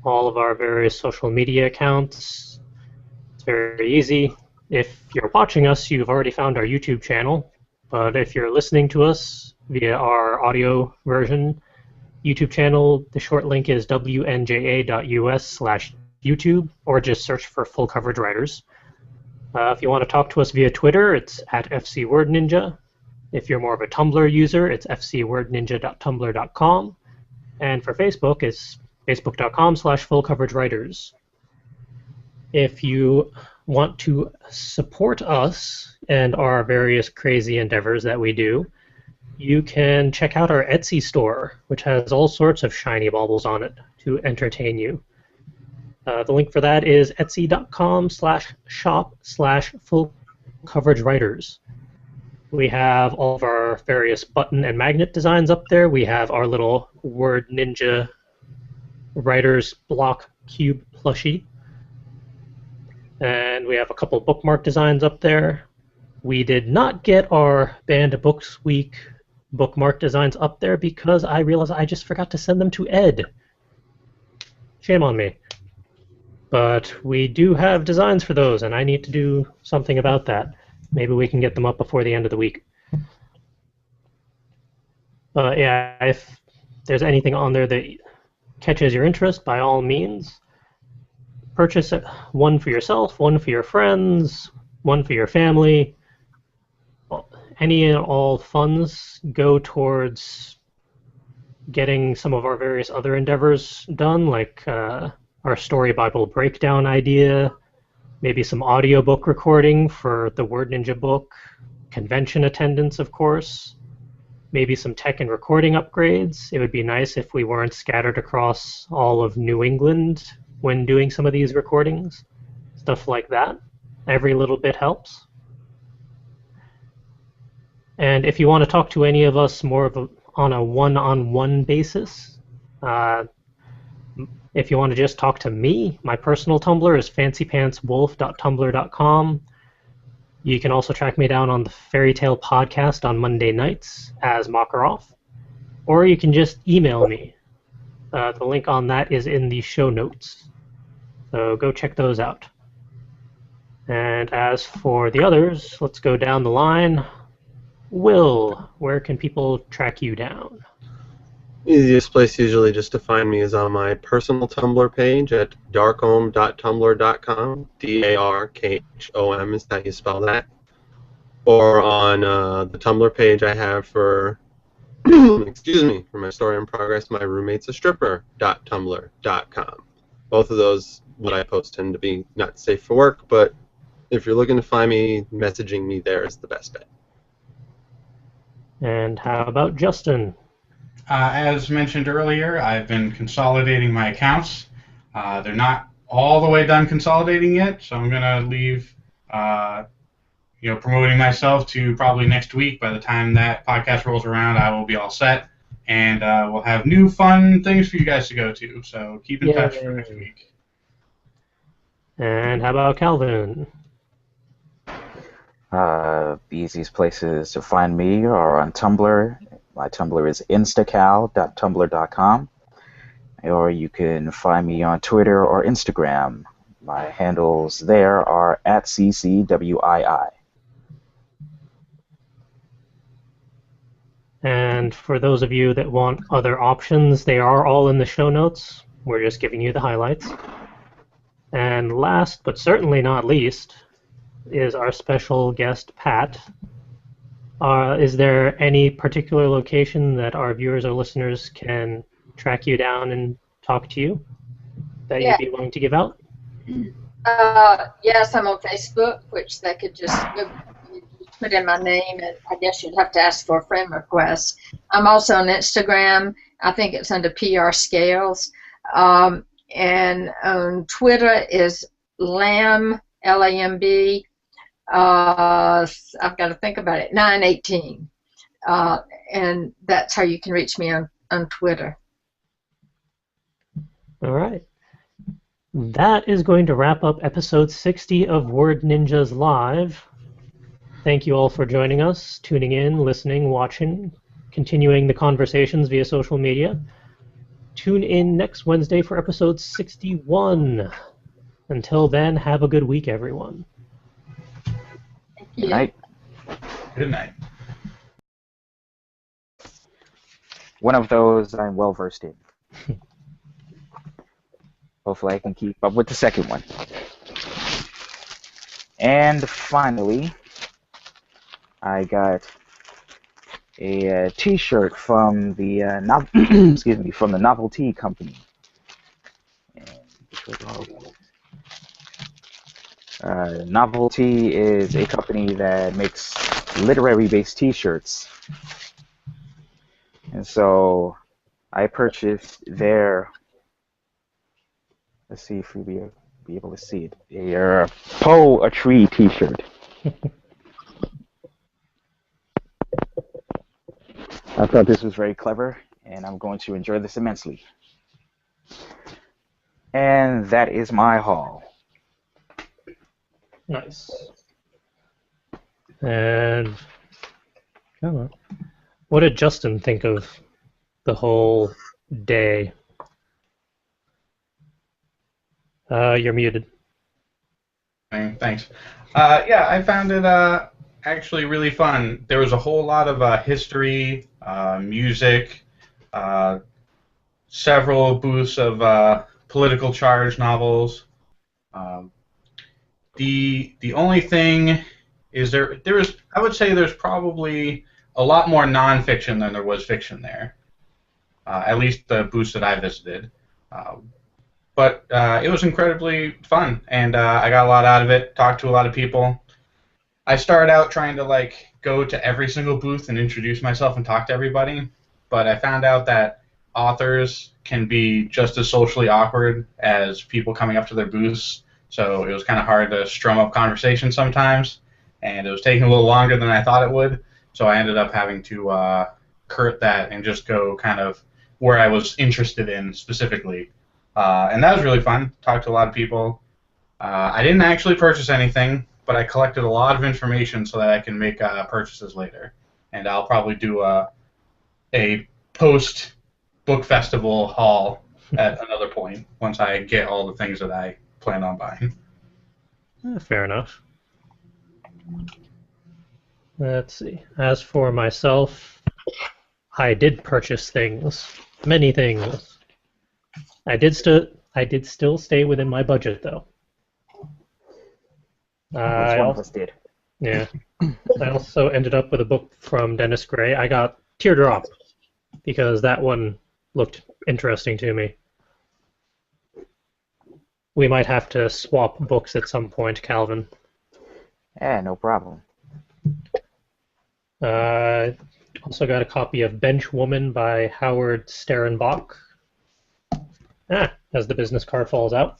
all of our various social media accounts, it's very easy. If you're watching us, you've already found our YouTube channel. But if you're listening to us via our audio version YouTube channel, the short link is wnja.us/YouTube, or just search for Full Coverage Writers. If you want to talk to us via Twitter, it's at FCWordNinja. If you're more of a Tumblr user, it's fcwordninja.tumblr.com. And for Facebook, it's facebook.com/fullcoveragewriters. If you want to support us and our various crazy endeavors that we do, you can check out our Etsy store, which has all sorts of shiny baubles on it to entertain you. The link for that is etsy.com/shop/fullcoveragewriters. We have all of our various button and magnet designs up there. We have our little Word Ninja Writers Block Cube plushie. And we have a couple bookmark designs up there. We did not get our Banned Books Week bookmark designs up there because I realized I just forgot to send them to Ed. Shame on me. But we do have designs for those, and I need to do something about that. Maybe we can get them up before the end of the week. Yeah, if there's anything on there that catches your interest, by all means, purchase it. One for yourself, one for your friends, one for your family. Any and all funds go towards getting some of our various other endeavors done, like our Story Bible breakdown idea, maybe some audiobook recording for the Word Ninja book, convention attendance, of course, maybe some tech and recording upgrades. It would be nice if we weren't scattered across all of New England when doing some of these recordings, stuff like that. Every little bit helps. And if you want to talk to any of us more on a one-on-one basis, if you want to just talk to me, my personal Tumblr is fancypantswolf.tumblr.com. You can also track me down on the Fairy Tale podcast on Monday nights as Makarov, or you can just email me. The link on that is in the show notes, so go check those out. And as for the others, let's go down the line. Will, where can people track you down? Easiest place usually just to find me is on my personal Tumblr page at darkhom.tumblr.com. DARKHOM is how you spell that. Or on the Tumblr page I have for, excuse me, for my story in progress, my roommate's a stripper.tumblr.com. Both of those, what I post, tend to be not safe for work, but if you're looking to find me, messaging me there is the best bet. And how about Justin? As mentioned earlier, I've been consolidating my accounts. They're not all the way done consolidating yet, so I'm going to leave promoting myself to probably next week. By the time that podcast rolls around, I will be all set, and we'll have new fun things for you guys to go to, so keep in touch for next week. And how about Calvin? The easiest places to find me are on Tumblr. My Tumblr is instacal.tumblr.com. Or you can find me on Twitter or Instagram. My handles there are @CCWII. And for those of you that want other options, they are all in the show notes. We're just giving you the highlights. And last, but certainly not least, is our special guest, Pat. Is there any particular location that our viewers or listeners can track you down and talk to you that you'd be willing to give out? Yes, I'm on Facebook, which they could just put in my name, and I guess you'd have to ask for a friend request. I'm also on Instagram. I think it's under PR Scales. And on Twitter is Lamb, Lamb. I've got to think about it, 918. And that's how you can reach me on Twitter. All right. that is going to wrap up episode 60 of Word Ninjas Live. Thank you all for joining us, tuning in, listening, watching, continuing the conversations via social media. Tune in next Wednesday for episode 61. Until then, have a good week, everyone. Good night. Good night. One of those I'm well versed in. Hopefully I can keep up with the second one. And finally, I got a T-shirt from the excuse me, from the Novelty Company. Novelty is a company that makes literary-based T-shirts, and so I purchased their. Let's see if we'll be able to see it. A Poe a Tree T-shirt. I thought this was very clever, and I'm going to enjoy this immensely. And that is my haul. Nice. And what did Justin think of the whole day? You're muted. Thanks. Yeah, I found it actually really fun. There was a whole lot of history, music, several booths of political charge novels. The only thing is there is, I would say there's probably a lot more nonfiction than there was fiction there. At least the booths that I visited. But it was incredibly fun, and I got a lot out of it, talked to a lot of people. I started out trying to go to every single booth and introduce myself and talk to everybody, but I found out that authors can be just as socially awkward as people coming up to their booths, so it was kind of hard to strum up conversation sometimes, and it was taking a little longer than I thought it would, so I ended up having to curt that and just go kind of where I was interested in specifically. And that was really fun. Talked to a lot of people. I didn't actually purchase anything, but I collected a lot of information so that I can make purchases later. And I'll probably do a post-book festival haul at another point once I get all the things that I plan on buying. Fair enough. Let's see. As for myself, I did purchase things. Many things. I did still stay within my budget, though. Which one of us did? Yeah. I also ended up with a book from Dennis Gray. I got Teardrop, because that one looked interesting to me. We might have to swap books at some point, Calvin. Yeah, no problem. Also got a copy of Benchwoman by Howard Sterenbach. As the business card falls out.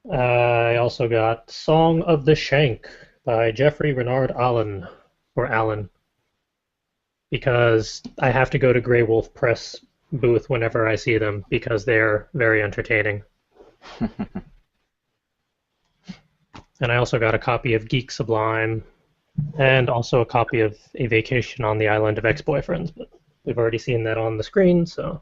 I also got Song of the Shank by Jeffrey Renard Allen, or Allen, because I have to go to Grey Wolf Press booth whenever I see them because they're very entertaining. And I also got a copy of Geek Sublime, and also a copy of A Vacation on the Island of Ex-Boyfriends, but we've already seen that on the screen, so.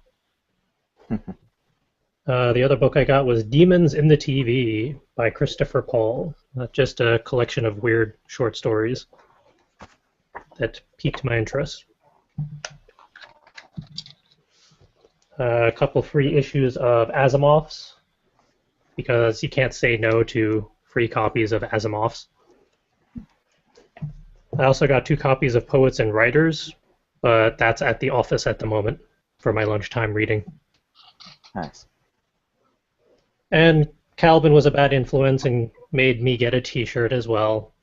The other book I got was Demons in the TV by Christopher Paul. Just a collection of weird short stories that piqued my interest. A couple free issues of Asimov's, because you can't say no to free copies of Asimov's. I also got 2 copies of Poets and Writers, but that's at the office at the moment for my lunchtime reading. Nice. And Calvin was a bad influence and made me get a T-shirt as well.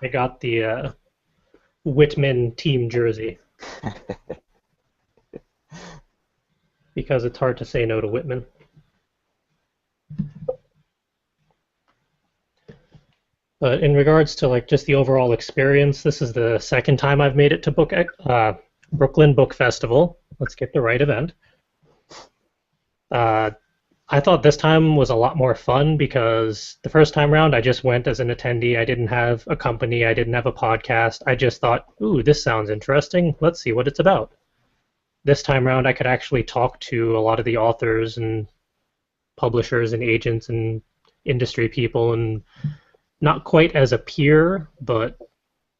I got the Whitman team jersey. Because it's hard to say no to Whitman. But in regards to just the overall experience, this is the second time I've made it to Brooklyn Book Festival. Let's get the right event. I thought this time was a lot more fun because the first time round I just went as an attendee. I didn't have a company. I didn't have a podcast. I just thought, ooh, this sounds interesting. Let's see what it's about. This time round I could actually talk to a lot of the authors and publishers and agents and industry people, and not quite as a peer, but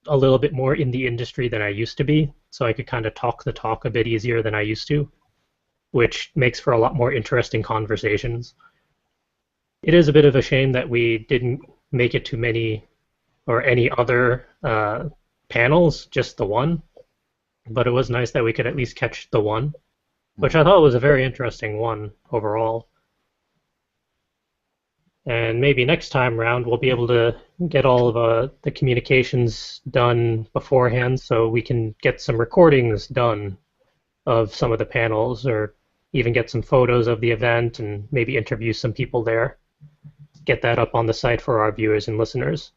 a little bit more in the industry than I used to be. So I could kind of talk the talk a bit easier than I used to, which makes for a lot more interesting conversations. It is a bit of a shame that we didn't make it to many or any other panels, just the one. But it was nice that we could at least catch the one, which I thought was a very interesting one overall. And maybe next time around we'll be able to get all of the communications done beforehand so we can get some recordings done of some of the panels, or even get some photos of the event and maybe interview some people there. Get that up on the site for our viewers and listeners.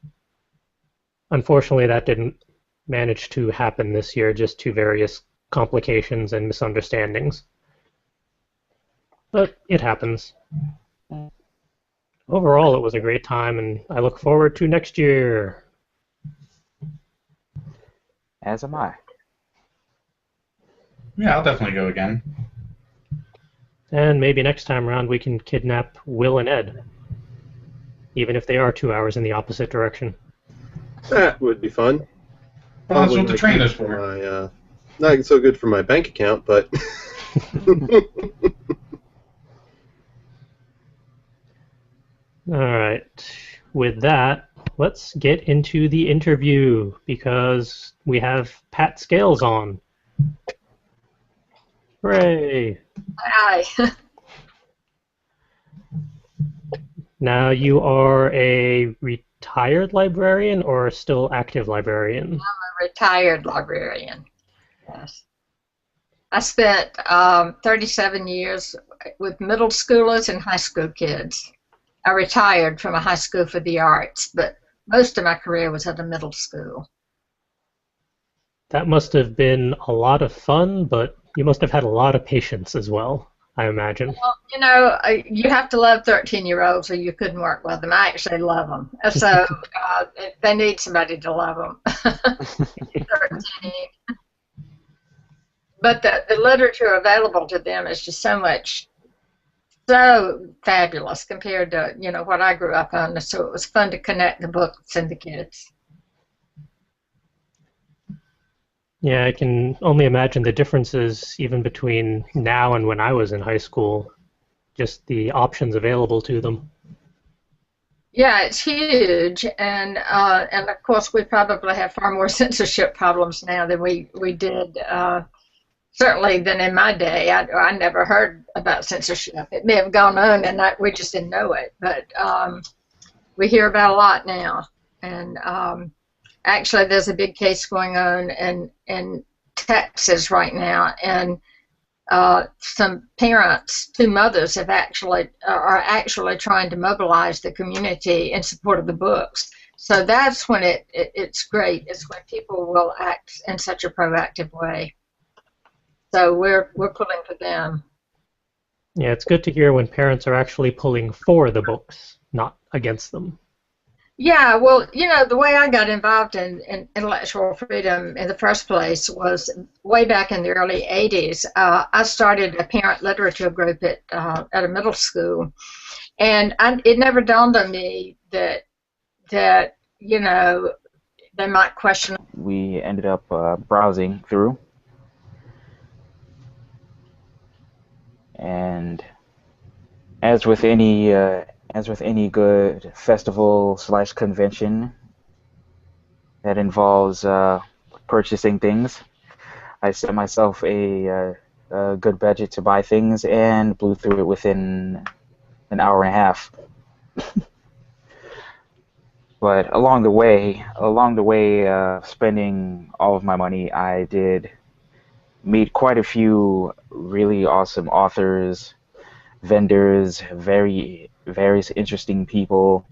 Unfortunately, that didn't manage to happen this year, just to various complications and misunderstandings. But it happens. Overall, it was a great time, and I look forward to next year. As am I. Yeah, I'll definitely go again. And maybe next time around we can kidnap Will and Ed, even if they are 2 hours in the opposite direction. That would be fun. Well, that's Probably what the not train good is for. Not so good for my bank account, but All right. With that, let's get into the interview because we have Pat Scales on. Hooray! Hi. Now, you are a retired librarian or still active librarian? I'm a retired librarian. Yes. I spent 37 years with middle schoolers and high school kids. I retired from a high school for the arts, but most of my career was at a middle school. That must have been a lot of fun, but you must have had a lot of patience as well, I imagine. Well, you know, you have to love 13-year-olds or you couldn't work with them. I actually love them. So they need somebody to love them. 13. But the literature available to them is just so fabulous compared to, you know, what I grew up on. So it was fun to connect the books and the kids. Yeah, I can only imagine the differences even between now and when I was in high school, just the options available to them. Yeah, it's huge, and of course we probably have far more censorship problems now than we did certainly than in my day. I never heard about censorship. It may have gone on, and we just didn't know it. But we hear about a lot now, and actually, there's a big case going on in Texas right now, and some parents, two mothers, are actually trying to mobilize the community in support of the books. So that's when it's great. It's when people will act in such a proactive way. So we're pulling for them. Yeah, it's good to hear when parents are actually pulling for the books, not against them. Yeah, well, you know, the way I got involved in intellectual freedom in the first place was way back in the early 80s. I started a parent literature group at a middle school, and it never dawned on me that you know, they might question. We ended up browsing through, and as with any good festival/convention that involves purchasing things, I set myself a good budget to buy things and blew through it within an hour and a half. But along the way, spending all of my money, I did meet quite a few really awesome authors, vendors, various interesting people,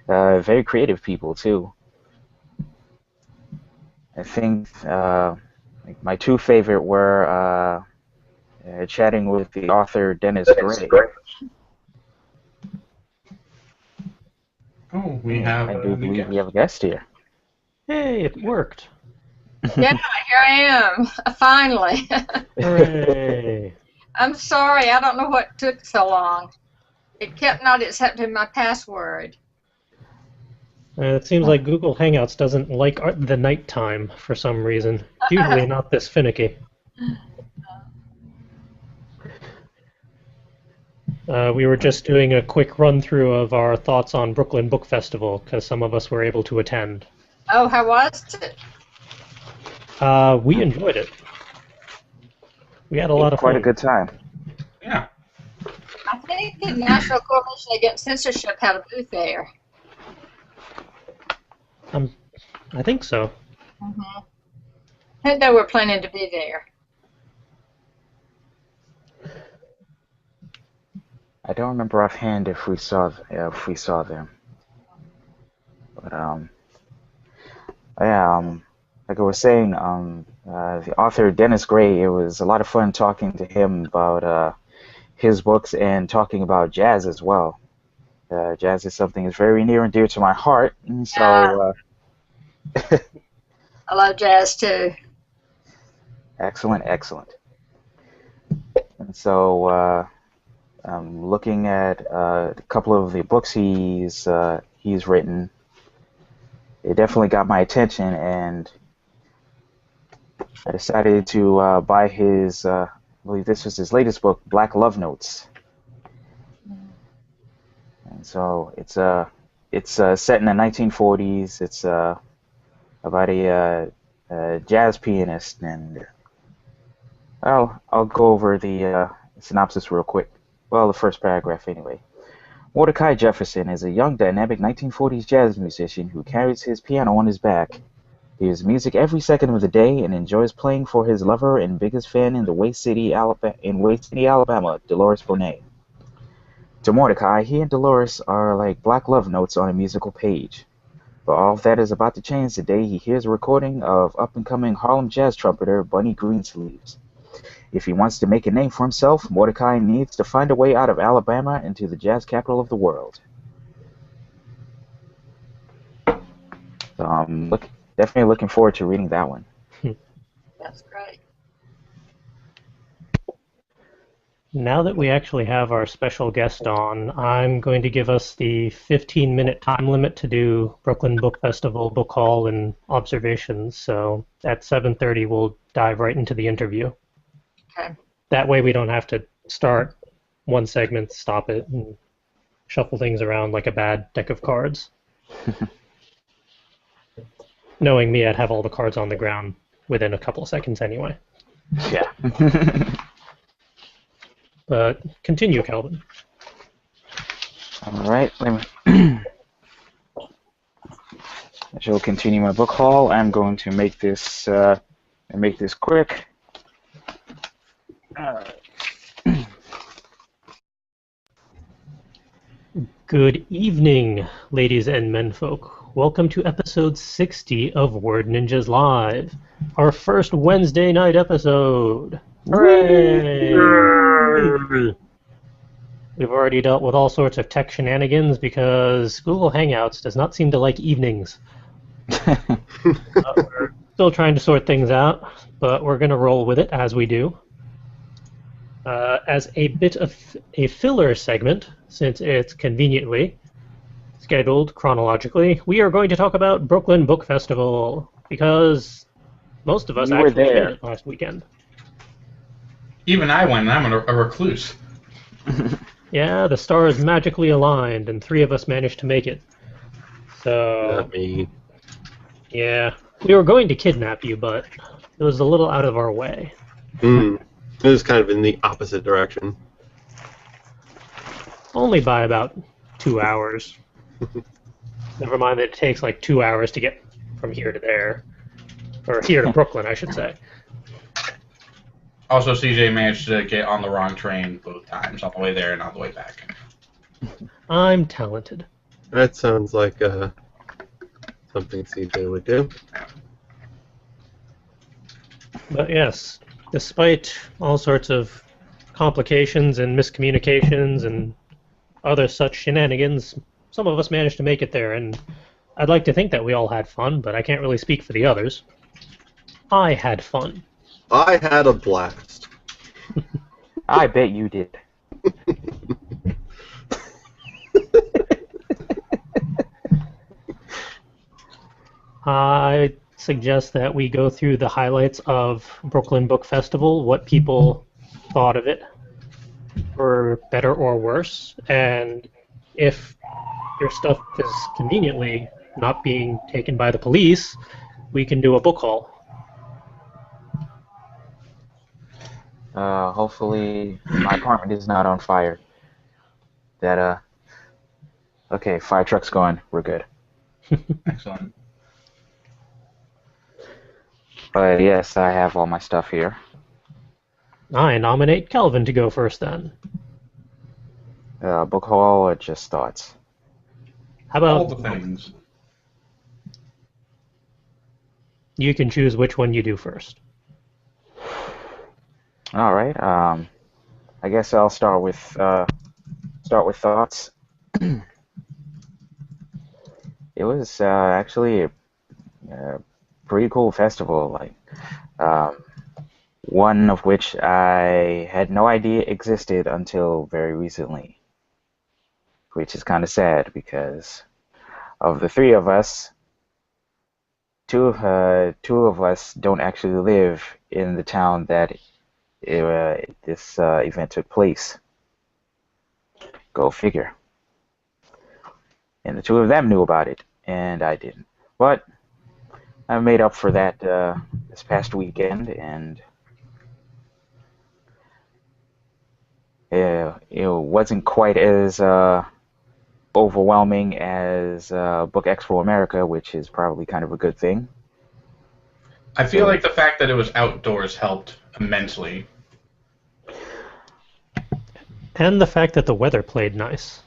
very creative people too. I think My two favorite were chatting with the author Dennis Gray. Oh, we have I do a believe guest. we have a guest here. Hey, it worked. Yeah, here I am. Finally. Hooray. I'm sorry. I don't know what took so long. It kept not accepting my password. It seems like Google Hangouts doesn't like the nighttime for some reason. It's usually not this finicky. We were just doing a quick run-through of our thoughts on Brooklyn Book Festival, because some of us were able to attend. Oh, how was it? We enjoyed it. We had a lot of fun. Quite a good time. Yeah. I think the National Coalition Against Censorship had a booth there. I think so. Mm-hmm. I think they were planning to be there. I don't remember offhand if we saw them, but yeah, like I was saying, the author Dennis Gray. It was a lot of fun talking to him about his books and talking about jazz as well. Jazz is something that's very near and dear to my heart, and so I love jazz too. excellent. And so looking at a couple of the books he's written, it definitely got my attention, and I decided to buy his. I believe this was his latest book, Black Love Notes. And so it's set in the 1940s. It's about a jazz pianist, and I'll go over the synopsis real quick. Well, the first paragraph anyway. Mordecai Jefferson is a young, dynamic 1940s jazz musician who carries his piano on his back. He hears music every second of the day and enjoys playing for his lover and biggest fan in Waste City, Alabama, Dolores Bonet. To Mordecai, he and Dolores are like black love notes on a musical page. But all of that is about to change the day he hears a recording of up-and-coming Harlem jazz trumpeter Bunny Greensleeves. If he wants to make a name for himself, Mordecai needs to find a way out of Alabama into the jazz capital of the world. So I'm definitely looking forward to reading that one. That's great. Now that we actually have our special guest on, I'm going to give us the 15-minute time limit to do Brooklyn Book Festival, book haul, and observations. So at 7:30, we'll dive right into the interview. Okay. That way we don't have to start one segment, stop it, and shuffle things around like a bad deck of cards. Knowing me, I'd have all the cards on the ground within a couple of seconds anyway. Yeah. But continue, Calvin. All right. I shall continue my book haul. I'm going to make this quick. Good evening, ladies and menfolk. Welcome to episode 60 of Word Ninjas Live, our first Wednesday night episode. Hooray! We've already dealt with all sorts of tech shenanigans because Google Hangouts does not seem to like evenings. We're still trying to sort things out, but we're going to roll with it as we do. As a bit of a filler segment, since it's conveniently scheduled chronologically, we are going to talk about Brooklyn Book Festival, because most of us actually did it last weekend. Even I went, and I'm a recluse. Yeah, the stars magically aligned, and 3 of us managed to make it. So, Not me. yeah, we were going to kidnap you, but it was a little out of our way. It was kind of in the opposite direction. Only by about 2 hours. Never mind that it takes like 2 hours to get from here to there. Or here to Brooklyn, I should say. Also, CJ managed to get on the wrong train both times, on the way there and on the way back. I'm talented. That sounds like something CJ would do. But yes, despite all sorts of complications and miscommunications and other such shenanigans, some of us managed to make it there, and I'd like to think that we all had fun, but I can't really speak for the others. I had fun. I had a blast. I bet you did. I suggest that we go through the highlights of Brooklyn Book Festival, what people thought of it, for better or worse, and if your stuff is conveniently not being taken by the police, we can do a book haul. Hopefully my apartment is not on fire. Okay, fire truck's going. We're good. Excellent. But yes, I have all my stuff here. I nominate Kelvin to go first then. Book haul or just thoughts? How All about the things. you can choose which one you do first? All right. I guess I'll start with thoughts. It was actually a pretty cool festival. Like one of which I had no idea existed until very recently, which is kind of sad because of the three of us, two of us don't actually live in the town that this event took place. Go figure. And the two of them knew about it, and I didn't. But I made up for that this past weekend, and it wasn't quite as overwhelming as Book Expo America, which is probably kind of a good thing. I feel like the fact that it was outdoors helped immensely. And the fact that the weather played nice,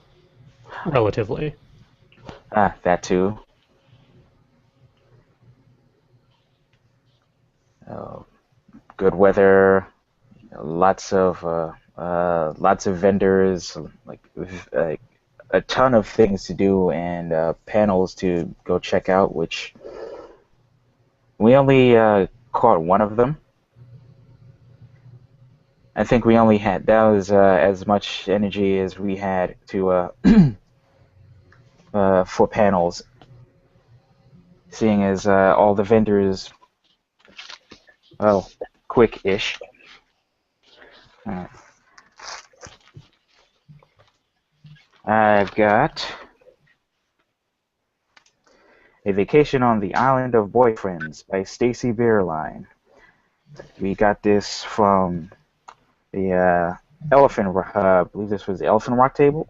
relatively. That too. Good weather, lots of vendors, like a ton of things to do and panels to go check out, which we only caught one of them. I think we only had, that was as much energy as we had to for panels, seeing as all the vendors, well, quick-ish. I've got A Vacation on the Island of Boyfriends by Stacy Beerline. We got this from the I believe this was the Elephant Rock table.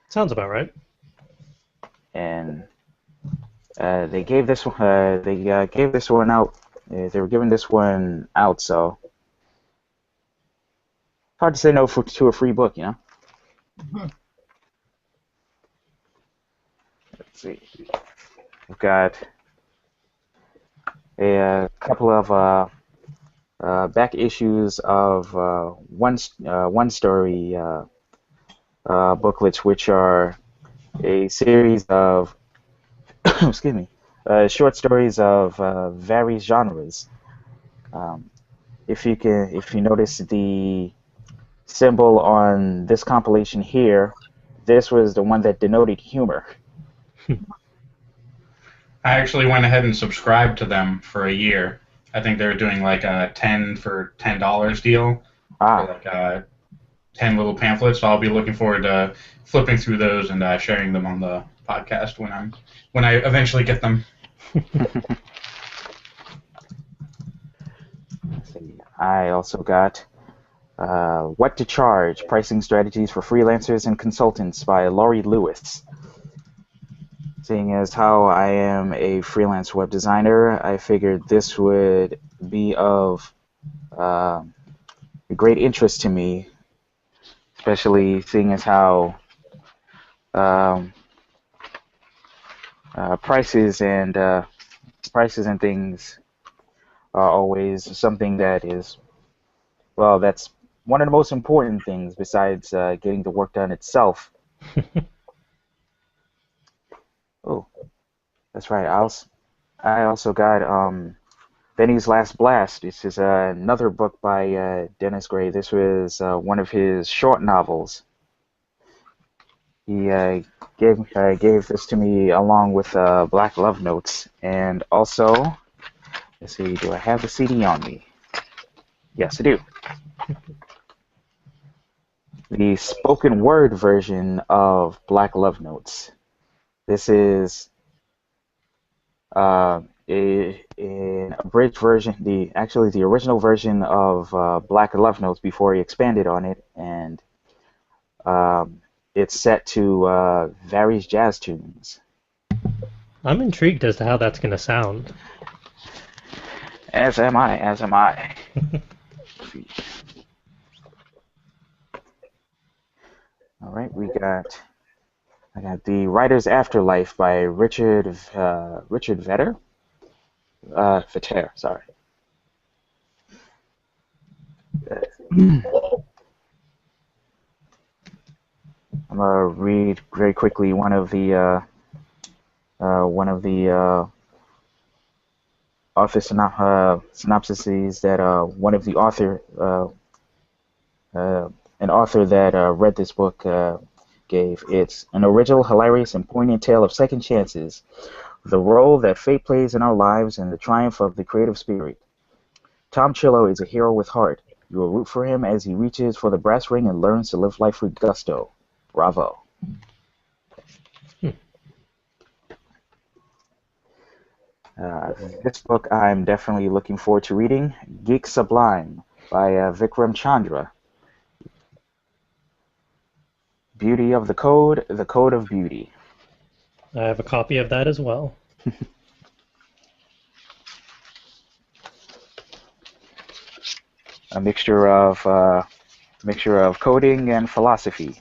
Sounds about right. And they gave this one. They gave this one out. They were giving this one out, so hard to say no to a free book, you know. Mhm. Let's see. We've got a couple of back issues of one story booklets, which are a series of excuse me, short stories of various genres. If you notice the symbol on this compilation here, this was the one that denoted humor. I actually went ahead and subscribed to them for a year. I think they were doing like a 10 for $10 deal for like 10 little pamphlets. So I'll be looking forward to flipping through those and sharing them on the podcast when I eventually get them. Let's see. I also got What to Charge: Pricing Strategies for Freelancers and Consultants by Laurie Lewis. Seeing as how I am a freelance web designer, I figured this would be of great interest to me, especially seeing as how prices and things are always something that is, well, that's one of the most important things besides getting the work done itself. Oh, that's right. I also got Benny's Last Blast. This is another book by Dennis Gray. This was one of his short novels. He gave this to me along with Black Love Notes, and also, let's see, do I have the CD on me? Yes, I do. The spoken word version of Black Love Notes. This is an abridged version, the original version of Black Love Notes before he expanded on it, and it's set to various jazz tunes. I'm intrigued as to how that's going to sound. As am I, as am I. All right, I got The Writer's Afterlife by Richard Vetter. Vetter, sorry. I'm gonna read very quickly one of the author synopsises that one of the author an author that read this book gave. It's an original, hilarious, and poignant tale of second chances, the role that fate plays in our lives, and the triumph of the creative spirit. Tom Chillo is a hero with heart. You will root for him as he reaches for the brass ring and learns to live life with gusto. Bravo. This book I'm definitely looking forward to reading, Geek Sublime by Vikram Chandra. Beauty of the Code of Beauty. I have a copy of that as well. A mixture of coding and philosophy.